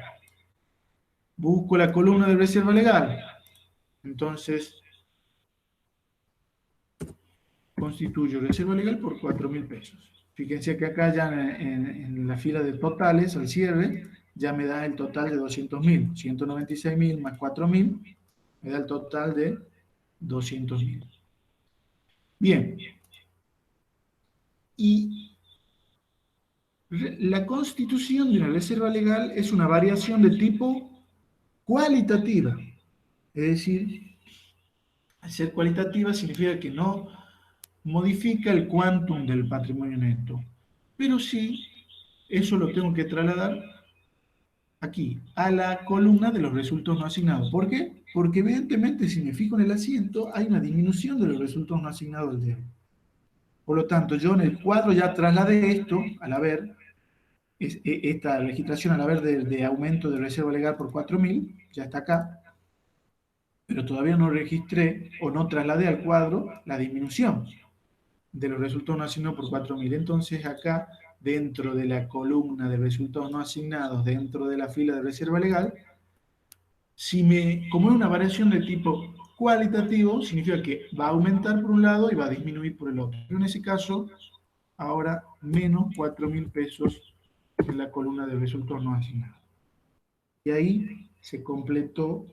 Busco la columna de reserva legal. Entonces, constituyo reserva legal por 4.000 pesos. Fíjense que acá ya en la fila de totales, al cierre, ya me da el total de 200.000. 196.000 más 4.000 me da el total de 200.000. Bien. Y la constitución de una reserva legal es una variación de tipo cualitativa. Es decir, al ser cualitativa significa que no modifica el quantum del patrimonio neto. Pero sí, eso lo tengo que trasladar aquí, a la columna de los resultados no asignados. ¿Por qué? Porque evidentemente si me fijo en el asiento, hay una disminución de los resultados no asignados del debe. Por lo tanto, yo en el cuadro ya trasladé esto, al haber, esta legislación al haber de aumento de reserva legal por 4.000, ya está acá, pero todavía no registré o no trasladé al cuadro la disminución de los resultados no asignados por 4.000. Entonces acá, dentro de la columna de resultados no asignados, dentro de la fila de reserva legal, como es una variación de tipo cualitativo, significa que va a aumentar por un lado y va a disminuir por el otro. Pero en ese caso, ahora menos 4.000 pesos en la columna de resultados no asignados. Y ahí se completó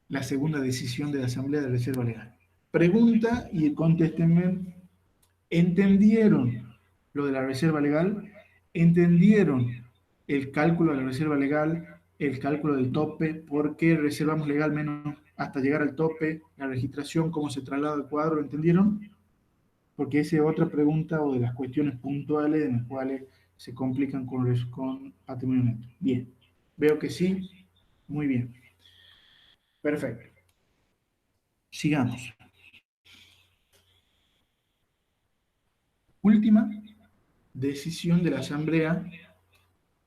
la segunda decisión de la Asamblea de Reserva Legal. Pregunta y contéstenme. ¿Entendieron lo de la reserva legal? ¿Entendieron el cálculo de la reserva legal, el cálculo del tope, por qué reservamos legal menos hasta llegar al tope, la registración, cómo se traslada el cuadro? ¿Lo entendieron? Porque esa es otra pregunta o de las cuestiones puntuales en las cuales se complican con patrimonio neto. Bien, veo que sí. Muy bien. Perfecto. Sigamos. Última decisión de la Asamblea: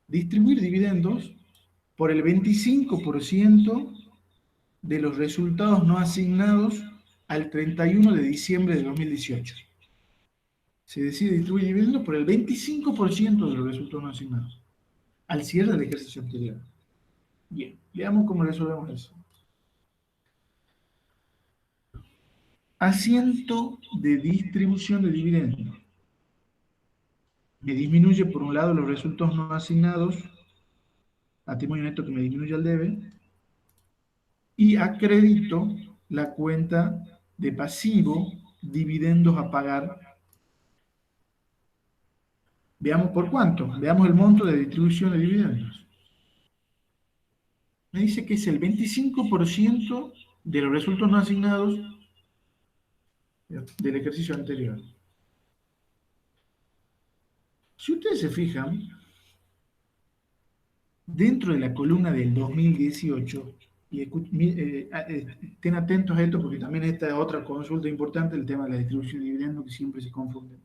distribuir dividendos por el 25% de los resultados no asignados al 31 de diciembre de 2018. Se decide distribuir dividendos por el 25% de los resultados no asignados al cierre del ejercicio anterior. Bien, veamos cómo resolvemos eso. Asiento de distribución de dividendos. Me disminuye por un lado los resultados no asignados, patrimonio neto que me disminuye al debe, y acredito la cuenta de pasivo, dividendos a pagar. Veamos por cuánto, veamos el monto de distribución de dividendos. Me dice que es el 25% de los resultados no asignados del ejercicio anterior. Si ustedes se fijan, dentro de la columna del 2018, y estén atentos a esto porque también esta es otra consulta importante, el tema de la distribución de dividendos que siempre se confunde.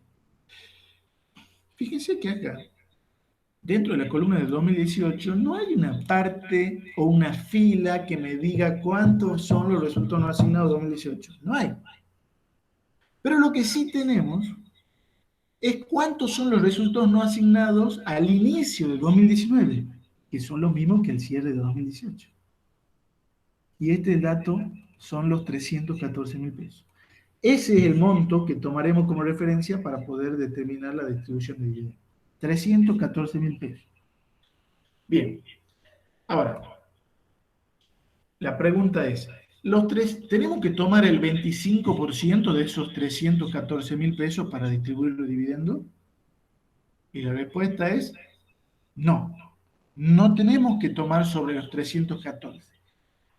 Fíjense que acá, dentro de la columna del 2018, no hay una parte o una fila que me diga cuántos son los resultados no asignados de 2018. No hay. Pero lo que sí tenemos es cuántos son los resultados no asignados al inicio del 2019, que son los mismos que el cierre de 2018. Y este dato son los 314.000 pesos. Ese es el monto que tomaremos como referencia para poder determinar la distribución de dividendos. 314.000 pesos. Bien, ahora, la pregunta es, ¿tenemos que tomar el 25% de esos 314.000 pesos para distribuir los dividendos? Y la respuesta es no. No tenemos que tomar sobre los 314.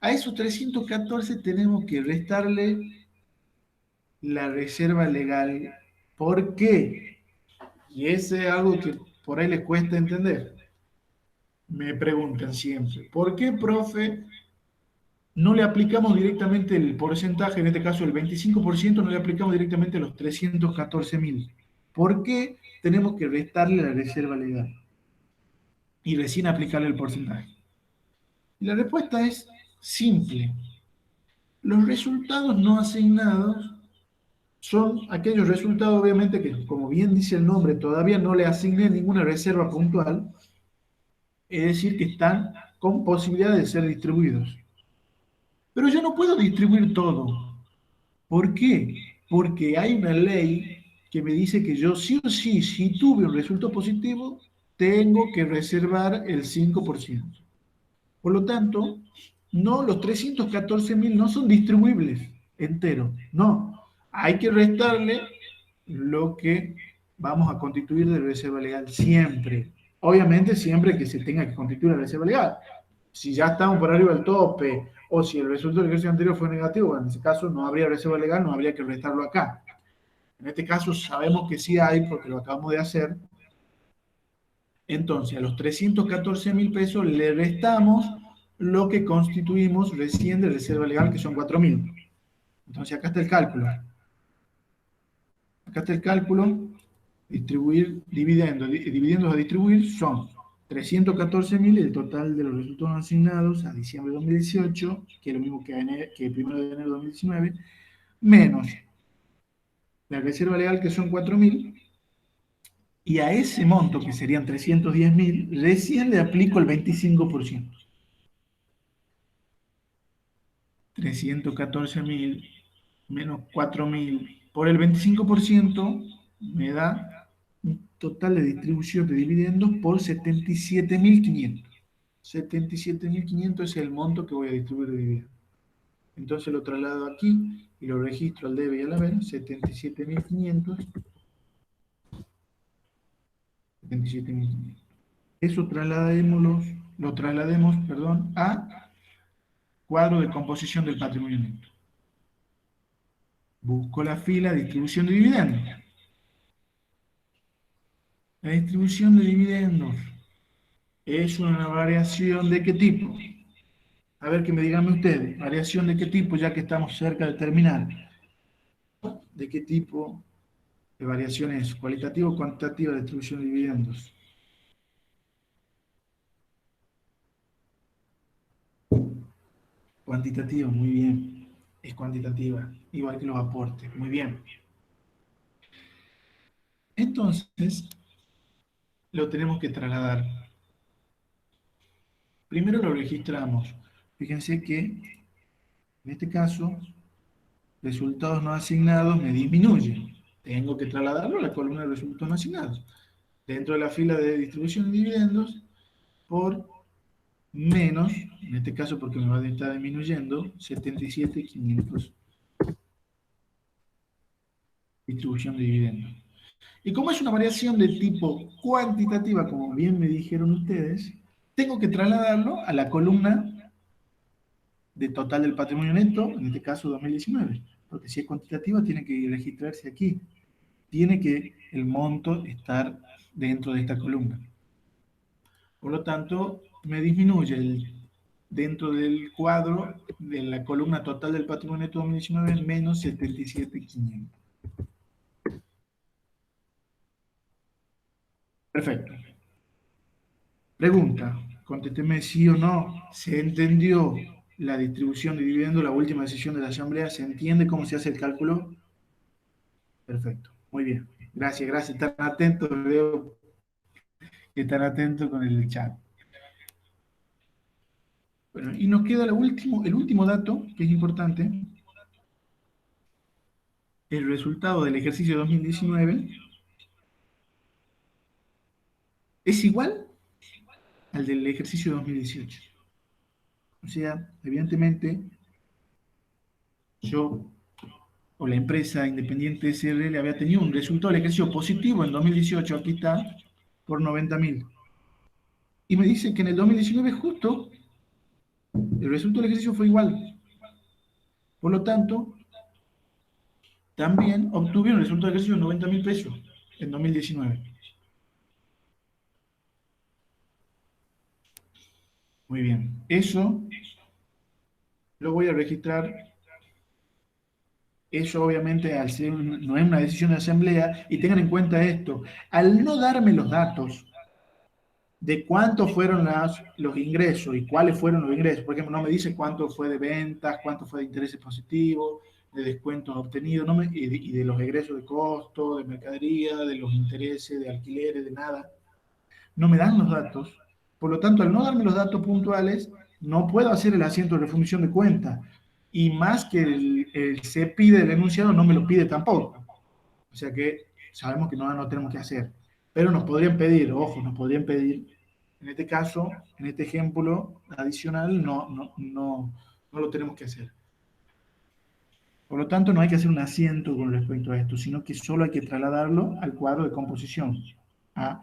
A esos 314 tenemos que restarle la reserva legal. ¿Por qué? Y ese es algo que por ahí les cuesta entender. Me preguntan siempre, ¿por qué, profe, no le aplicamos directamente el porcentaje, en este caso el 25%, no le aplicamos directamente los 314.000? ¿Por qué tenemos que restarle la reserva legal y recién aplicarle el porcentaje? Y la respuesta es simple. Los resultados no asignados son aquellos resultados, obviamente, que, como bien dice el nombre, todavía no le asigné ninguna reserva puntual, es decir, que están con posibilidad de ser distribuidos. Pero yo no puedo distribuir todo. ¿Por qué? Porque hay una ley que me dice que yo sí o sí, si tuve un resultado positivo, tengo que reservar el 5%. Por lo tanto, no, los 314.000 no son distribuibles enteros, no. Hay que restarle lo que vamos a constituir de reserva legal siempre. Obviamente siempre que se tenga que constituir la reserva legal. Si ya estamos por arriba del tope o si el resultado del ejercicio anterior fue negativo, bueno, en ese caso no habría reserva legal, no habría que restarlo acá. En este caso sabemos que sí hay porque lo acabamos de hacer. Entonces, a los 314.000 pesos le restamos lo que constituimos recién de reserva legal, que son 4.000. Entonces, acá está el cálculo. Acá está el cálculo. Distribuir dividendos a distribuir son 314.000, el total de los resultados asignados a diciembre de 2018, que es lo mismo que el 1 de enero de 2019, menos la reserva legal, que son 4.000, y a ese monto, que serían 310.000, recién le aplico el 25%. 314.000 menos 4.000 por el 25% me da un total de distribución de dividendos por 77.500. 77.500 es el monto que voy a distribuir de dividendos. Entonces lo traslado aquí y lo registro al debe y al haber, 77.500, 77.500. Eso lo traslademos, perdón, a cuadro de composición del patrimonio neto. Busco la fila distribución de dividendos. La distribución de dividendos es una variación ¿de qué tipo? A ver que me digan ustedes, variación de qué tipo, ya que estamos cerca de terminar. ¿De qué tipo de variación es? ¿Cualitativa o cuantitativa de distribución de dividendos? Cuantitativa, muy bien. Es cuantitativa, igual que los aportes. Muy bien. Entonces, lo tenemos que trasladar. Primero lo registramos. Fíjense que, en este caso, resultados no asignados me disminuye. Tengo que trasladarlo a la columna de resultados no asignados. Dentro de la fila de distribución de dividendos, por menos, en este caso porque me va a estar disminuyendo, 77.500 distribución de dividendos. Y como es una variación de tipo cuantitativa, como bien me dijeron ustedes, tengo que trasladarlo a la columna de total del patrimonio neto, en este caso 2019. Porque si es cuantitativa, tiene que registrarse aquí. Tiene que el monto estar dentro de esta columna. Por lo tanto, me disminuye dentro del cuadro de la columna total del patrimonio neto 2019 menos 77.500. Perfecto. Pregunta, contésteme sí o no. ¿Se entendió la distribución de dividendos, la última decisión de la Asamblea? ¿Se entiende cómo se hace el cálculo? Perfecto, muy bien. Gracias, gracias. Están atentos, veo que están atentos con el chat. Bueno, y nos queda el último dato, que es importante. El resultado del ejercicio 2019 es igual al del ejercicio 2018. O sea, evidentemente, yo o la empresa independiente SRL había tenido un resultado del ejercicio positivo en 2018, aquí está, por 90.000. Y me dice que en el 2019 justo el resultado del ejercicio fue igual. Por lo tanto, también obtuvieron el resultado del ejercicio de 90.000 pesos en 2019. Muy bien. Eso lo voy a registrar. Eso obviamente al ser no es una decisión de asamblea, y tengan en cuenta esto, al no darme los datos de cuántos fueron los ingresos y cuáles fueron los ingresos, por ejemplo, no me dice cuánto fue de ventas, cuánto fue de intereses positivos, de descuentos obtenidos, y de los egresos de costo, de mercadería, de los intereses, de alquileres, de nada, no me dan los datos. Por lo tanto, al no darme los datos puntuales, no puedo hacer el asiento de refunción de cuenta. Y más que el se pide del enunciado, no me lo pide tampoco. O sea que sabemos que no tenemos que hacer. Pero nos podrían pedir, ojo, nos podrían pedir, en este caso, en este ejemplo adicional, no lo tenemos que hacer. Por lo tanto, no hay que hacer un asiento con respecto a esto, sino que solo hay que trasladarlo al cuadro de composición, a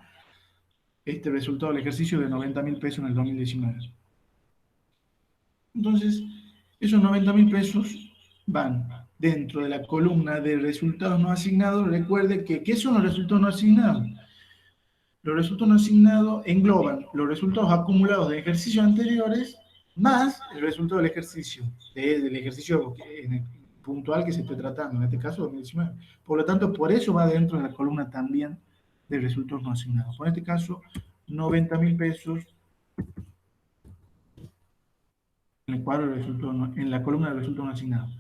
este resultado del ejercicio de 90.000 pesos en el 2019. Entonces, esos 90.000 pesos van dentro de la columna de resultados no asignados. Recuerde que, ¿qué son los resultados no asignados? Los resultados no asignados engloban los resultados acumulados de ejercicios anteriores más el resultado del ejercicio, del ejercicio puntual que se esté tratando, en este caso 2019. Por lo tanto, por eso va dentro de la columna también de resultados no asignados. Por este caso, 90.000 pesos en el cuadro de resultados en la columna de resultados no asignados.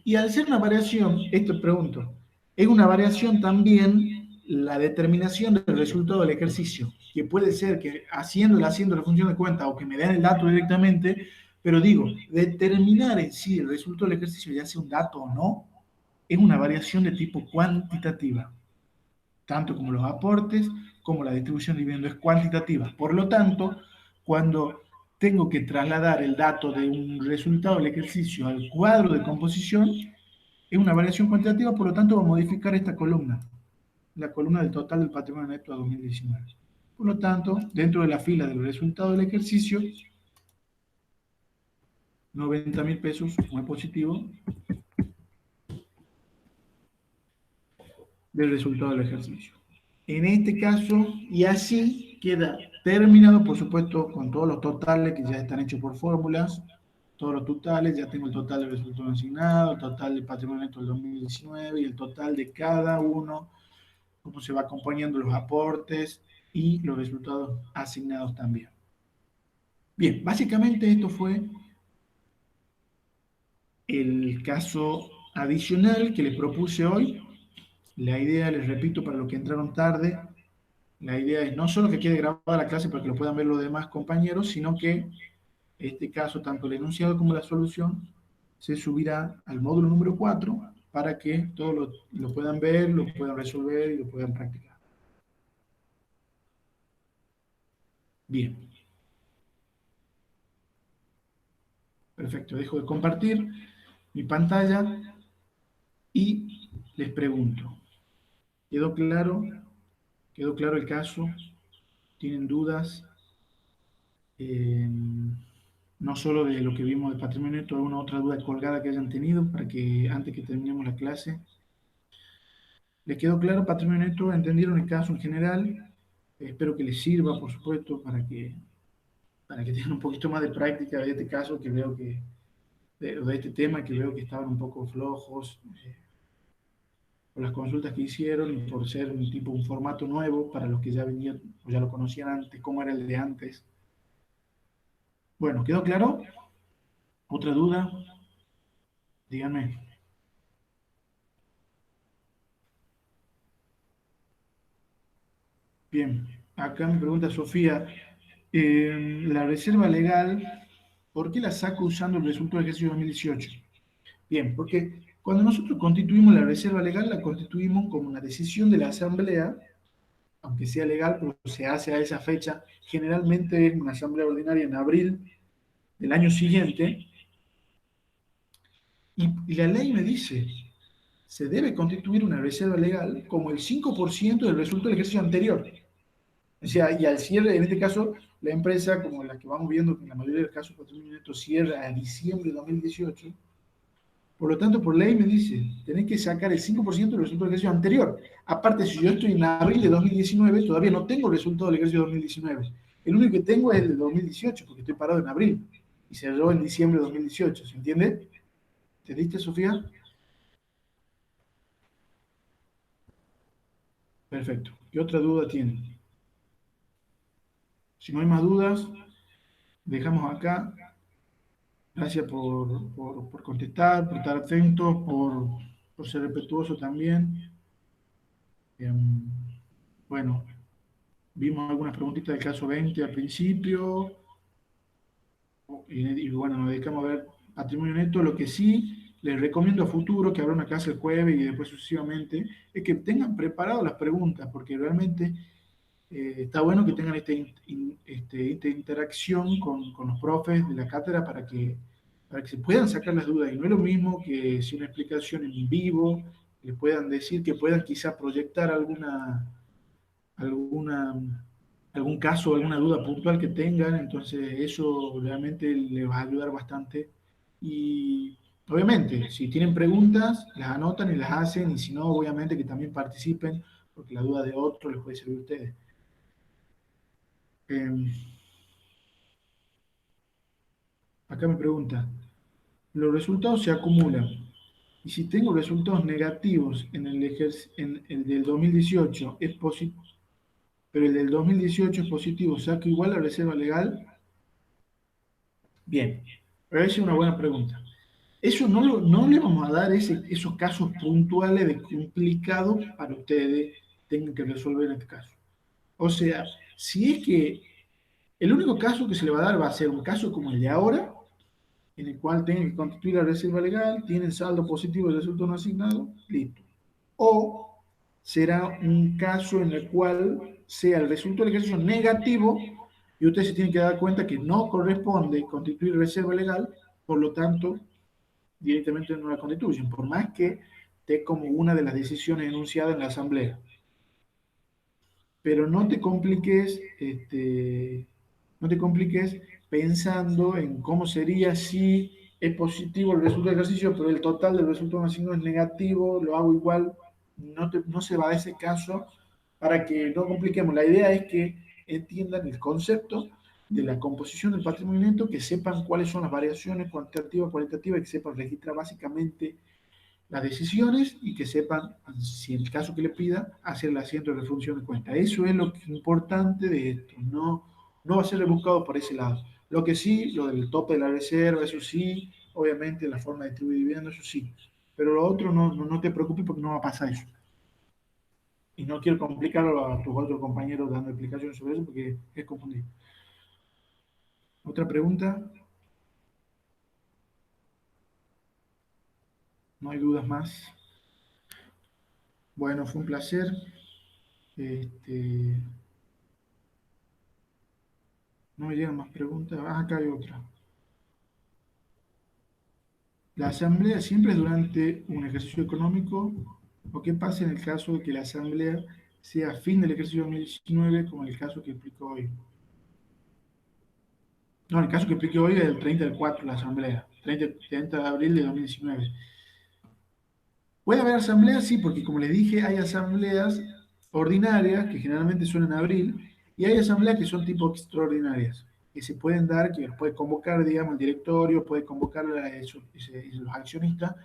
Y al ser una variación, esto pregunto, es una variación también la determinación del resultado del ejercicio, que puede ser que haciendo la función de cuenta o que me den el dato directamente, pero digo, determinar en sí el resultado del ejercicio, ya sea un dato o no, es una variación de tipo cuantitativa, tanto como los aportes como la distribución de dividendos es cuantitativa. Por lo tanto, cuando tengo que trasladar el dato de un resultado del ejercicio al cuadro de composición, es una variación cuantitativa, por lo tanto va a modificar esta columna, la columna del total del patrimonio neto a 2019. Por lo tanto, dentro de la fila del resultado del ejercicio, 90.000 pesos, muy positivo, del resultado del ejercicio. En este caso, y así queda terminado, por supuesto, con todos los totales que ya están hechos por fórmulas, todos los totales, ya tengo el total del resultado asignado, el total del patrimonio neto del 2019 y el total de cada uno, cómo se va acompañando los aportes y los resultados asignados también. Bien, básicamente esto fue el caso adicional que les propuse hoy. La idea, les repito, para los que entraron tarde, la idea es no solo que quede grabada la clase para que lo puedan ver los demás compañeros, sino que este caso, tanto el enunciado como la solución, se subirá al módulo número 4 para que todos lo puedan ver, lo puedan resolver y lo puedan practicar. Bien, perfecto. Dejo de compartir mi pantalla y les pregunto, ¿quedó claro? ¿Quedó claro el caso? ¿Tienen dudas? Eh, no solo de lo que vimos de patrimonio neto, alguna otra duda colgada que hayan tenido para que antes que terminemos la clase. ¿Les quedó claro patrimonio neto? ¿Entendieron el caso en general? Espero que les sirva, por supuesto, para que tengan un poquito más de práctica de este caso que veo que, de este tema que veo que estaban un poco flojos por las consultas que hicieron y por ser un formato nuevo para los que ya venían o ya lo conocían antes, cómo era el de antes. Bueno, ¿quedó claro? ¿Otra duda? Díganme. Bien, acá me pregunta Sofía, la reserva legal, ¿por qué la saco usando el resultado del ejercicio 2018? Bien, porque cuando nosotros constituimos la reserva legal, la constituimos como una decisión de la Asamblea, aunque sea legal, pero se hace a esa fecha, generalmente es una Asamblea Ordinaria en abril del año siguiente, y la ley me dice, se debe constituir una reserva legal como el 5% del resultado del ejercicio anterior. O sea, y al cierre, en este caso, la empresa, como la que vamos viendo, que en la mayoría de los casos patrimonio neto cierra a diciembre de 2018, por lo tanto, por ley me dice, tenés que sacar el 5% del resultado del ejercicio anterior. Aparte, si yo estoy en abril de 2019, todavía no tengo el resultado del ejercicio 2019. El único que tengo es el de 2018, porque estoy parado en abril. Y cerró en diciembre de 2018, ¿se entiende? ¿Entendiste, Sofía? Perfecto. ¿Qué otra duda tienen? Si no hay más dudas, dejamos acá. Gracias por contestar, por estar atentos, por ser respetuoso también. Em, bueno, vimos algunas preguntitas del caso 20 al principio, y bueno, nos dedicamos a ver patrimonio neto. Lo que sí les recomiendo a futuro, que habrá una clase el jueves y después sucesivamente, es que tengan preparadas las preguntas, porque realmente está bueno que tengan esta interacción con los profes de la cátedra para que se puedan sacar las dudas. Y no es lo mismo que si una explicación en vivo, les puedan decir, que puedan quizá proyectar alguna, algún caso, alguna duda puntual que tengan. Entonces eso realmente les va a ayudar bastante. Y obviamente, si tienen preguntas, las anotan y las hacen, y si no, obviamente que también participen, porque la duda de otro les puede servir a ustedes. Eh, Acá me pregunta, los resultados se acumulan y si tengo resultados negativos en el del 2018 es positivo, pero el del 2018 es positivo, ¿saco igual la reserva legal? Bien, pero esa es una buena pregunta. Eso no le vamos a dar esos casos puntuales de complicado para ustedes tengan que resolver en este caso. O sea, si es que el único caso que se le va a dar va a ser un caso como el de ahora, en el cual tienen que constituir la reserva legal, tienen saldo positivo del resultado no asignado, listo. O será un caso en el cual sea el resultado del ejercicio negativo, Y usted se tiene que dar cuenta que no corresponde constituir reserva legal, por lo tanto, directamente no la constituyen, por más que esté como una de las decisiones enunciadas en la Asamblea. Pero no te compliques pensando en cómo sería si es positivo el resultado del ejercicio, pero el total del resultado de un signo es negativo, lo hago igual. No se va a ese caso para que no compliquemos. La idea es que entiendan el concepto de la composición del patrimonio neto, que sepan cuáles son las variaciones cuantitativas, cualitativas, que sepan registrar básicamente las decisiones y que sepan, si en el caso que le pida, hacer el asiento de refunción de cuenta. Eso es lo que es importante de esto, no va a ser rebuscado por ese lado. Lo que sí, lo del tope de la reserva, eso sí, obviamente la forma de distribuir dividendos, eso sí, pero lo otro no te preocupes porque no va a pasar eso. Y no quiero complicarlo a tus otros compañeros dando explicaciones sobre eso porque es confundido. ¿Otra pregunta? ¿No hay dudas más? Bueno, fue un placer. Este, no me llegan más preguntas. Ah, acá hay otra. La asamblea siempre es durante un ejercicio económico, o qué pasa en el caso de que la asamblea sea a fin del ejercicio 2019, como en el caso que explico hoy. No, el caso que expliqué hoy es del 30 del 4, la asamblea, 30 de abril de 2019. ¿Puede haber asambleas? Sí, porque como les dije, hay asambleas ordinarias, que generalmente son en abril, y hay asambleas que son tipo extraordinarias, que se pueden dar, que los puede convocar, digamos, el directorio, puede convocar los accionistas,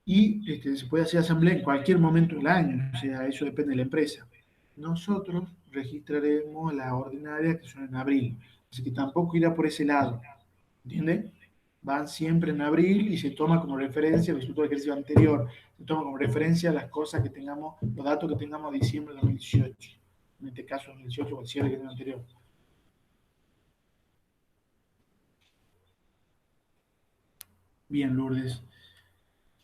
y se puede hacer asamblea en cualquier momento del año, o sea, eso depende de la empresa. Nosotros registraremos las ordinarias que son en abril, así que tampoco irá por ese lado, ¿entiende? Van siempre en abril y se toma como referencia el resultado del ejercicio anterior, se toma como referencia las cosas que tengamos, los datos que tengamos de diciembre de 2018, en este caso 2018 o el cierre del año anterior. Bien, Lourdes.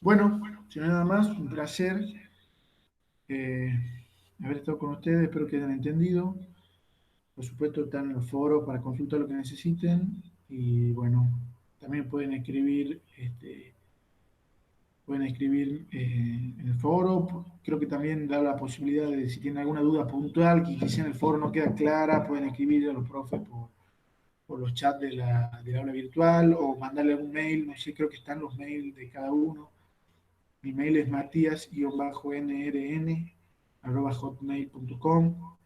Bueno, si no hay nada más, un placer eh, haber estado con ustedes, espero que hayan entendido. Por supuesto, están en los foros para consultar lo que necesiten y bueno, también pueden escribir en el foro. Creo que también da la posibilidad de, si tienen alguna duda puntual que quizá en el foro no queda clara, pueden escribir a los profes por los chats del aula virtual o mandarle un mail, no sé, creo que están los mails de cada uno. Mi mail es matías-nrn@hotmail.com.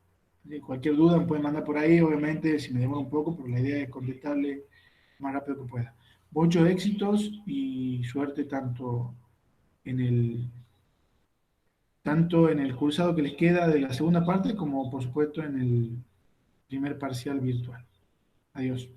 Cualquier duda me pueden mandar por ahí, obviamente, si me demora un poco, pero la idea es contestarle lo más rápido que pueda. Muchos éxitos y suerte en el, tanto en el cursado que les queda de la segunda parte como, por supuesto, en el primer parcial virtual. Adiós.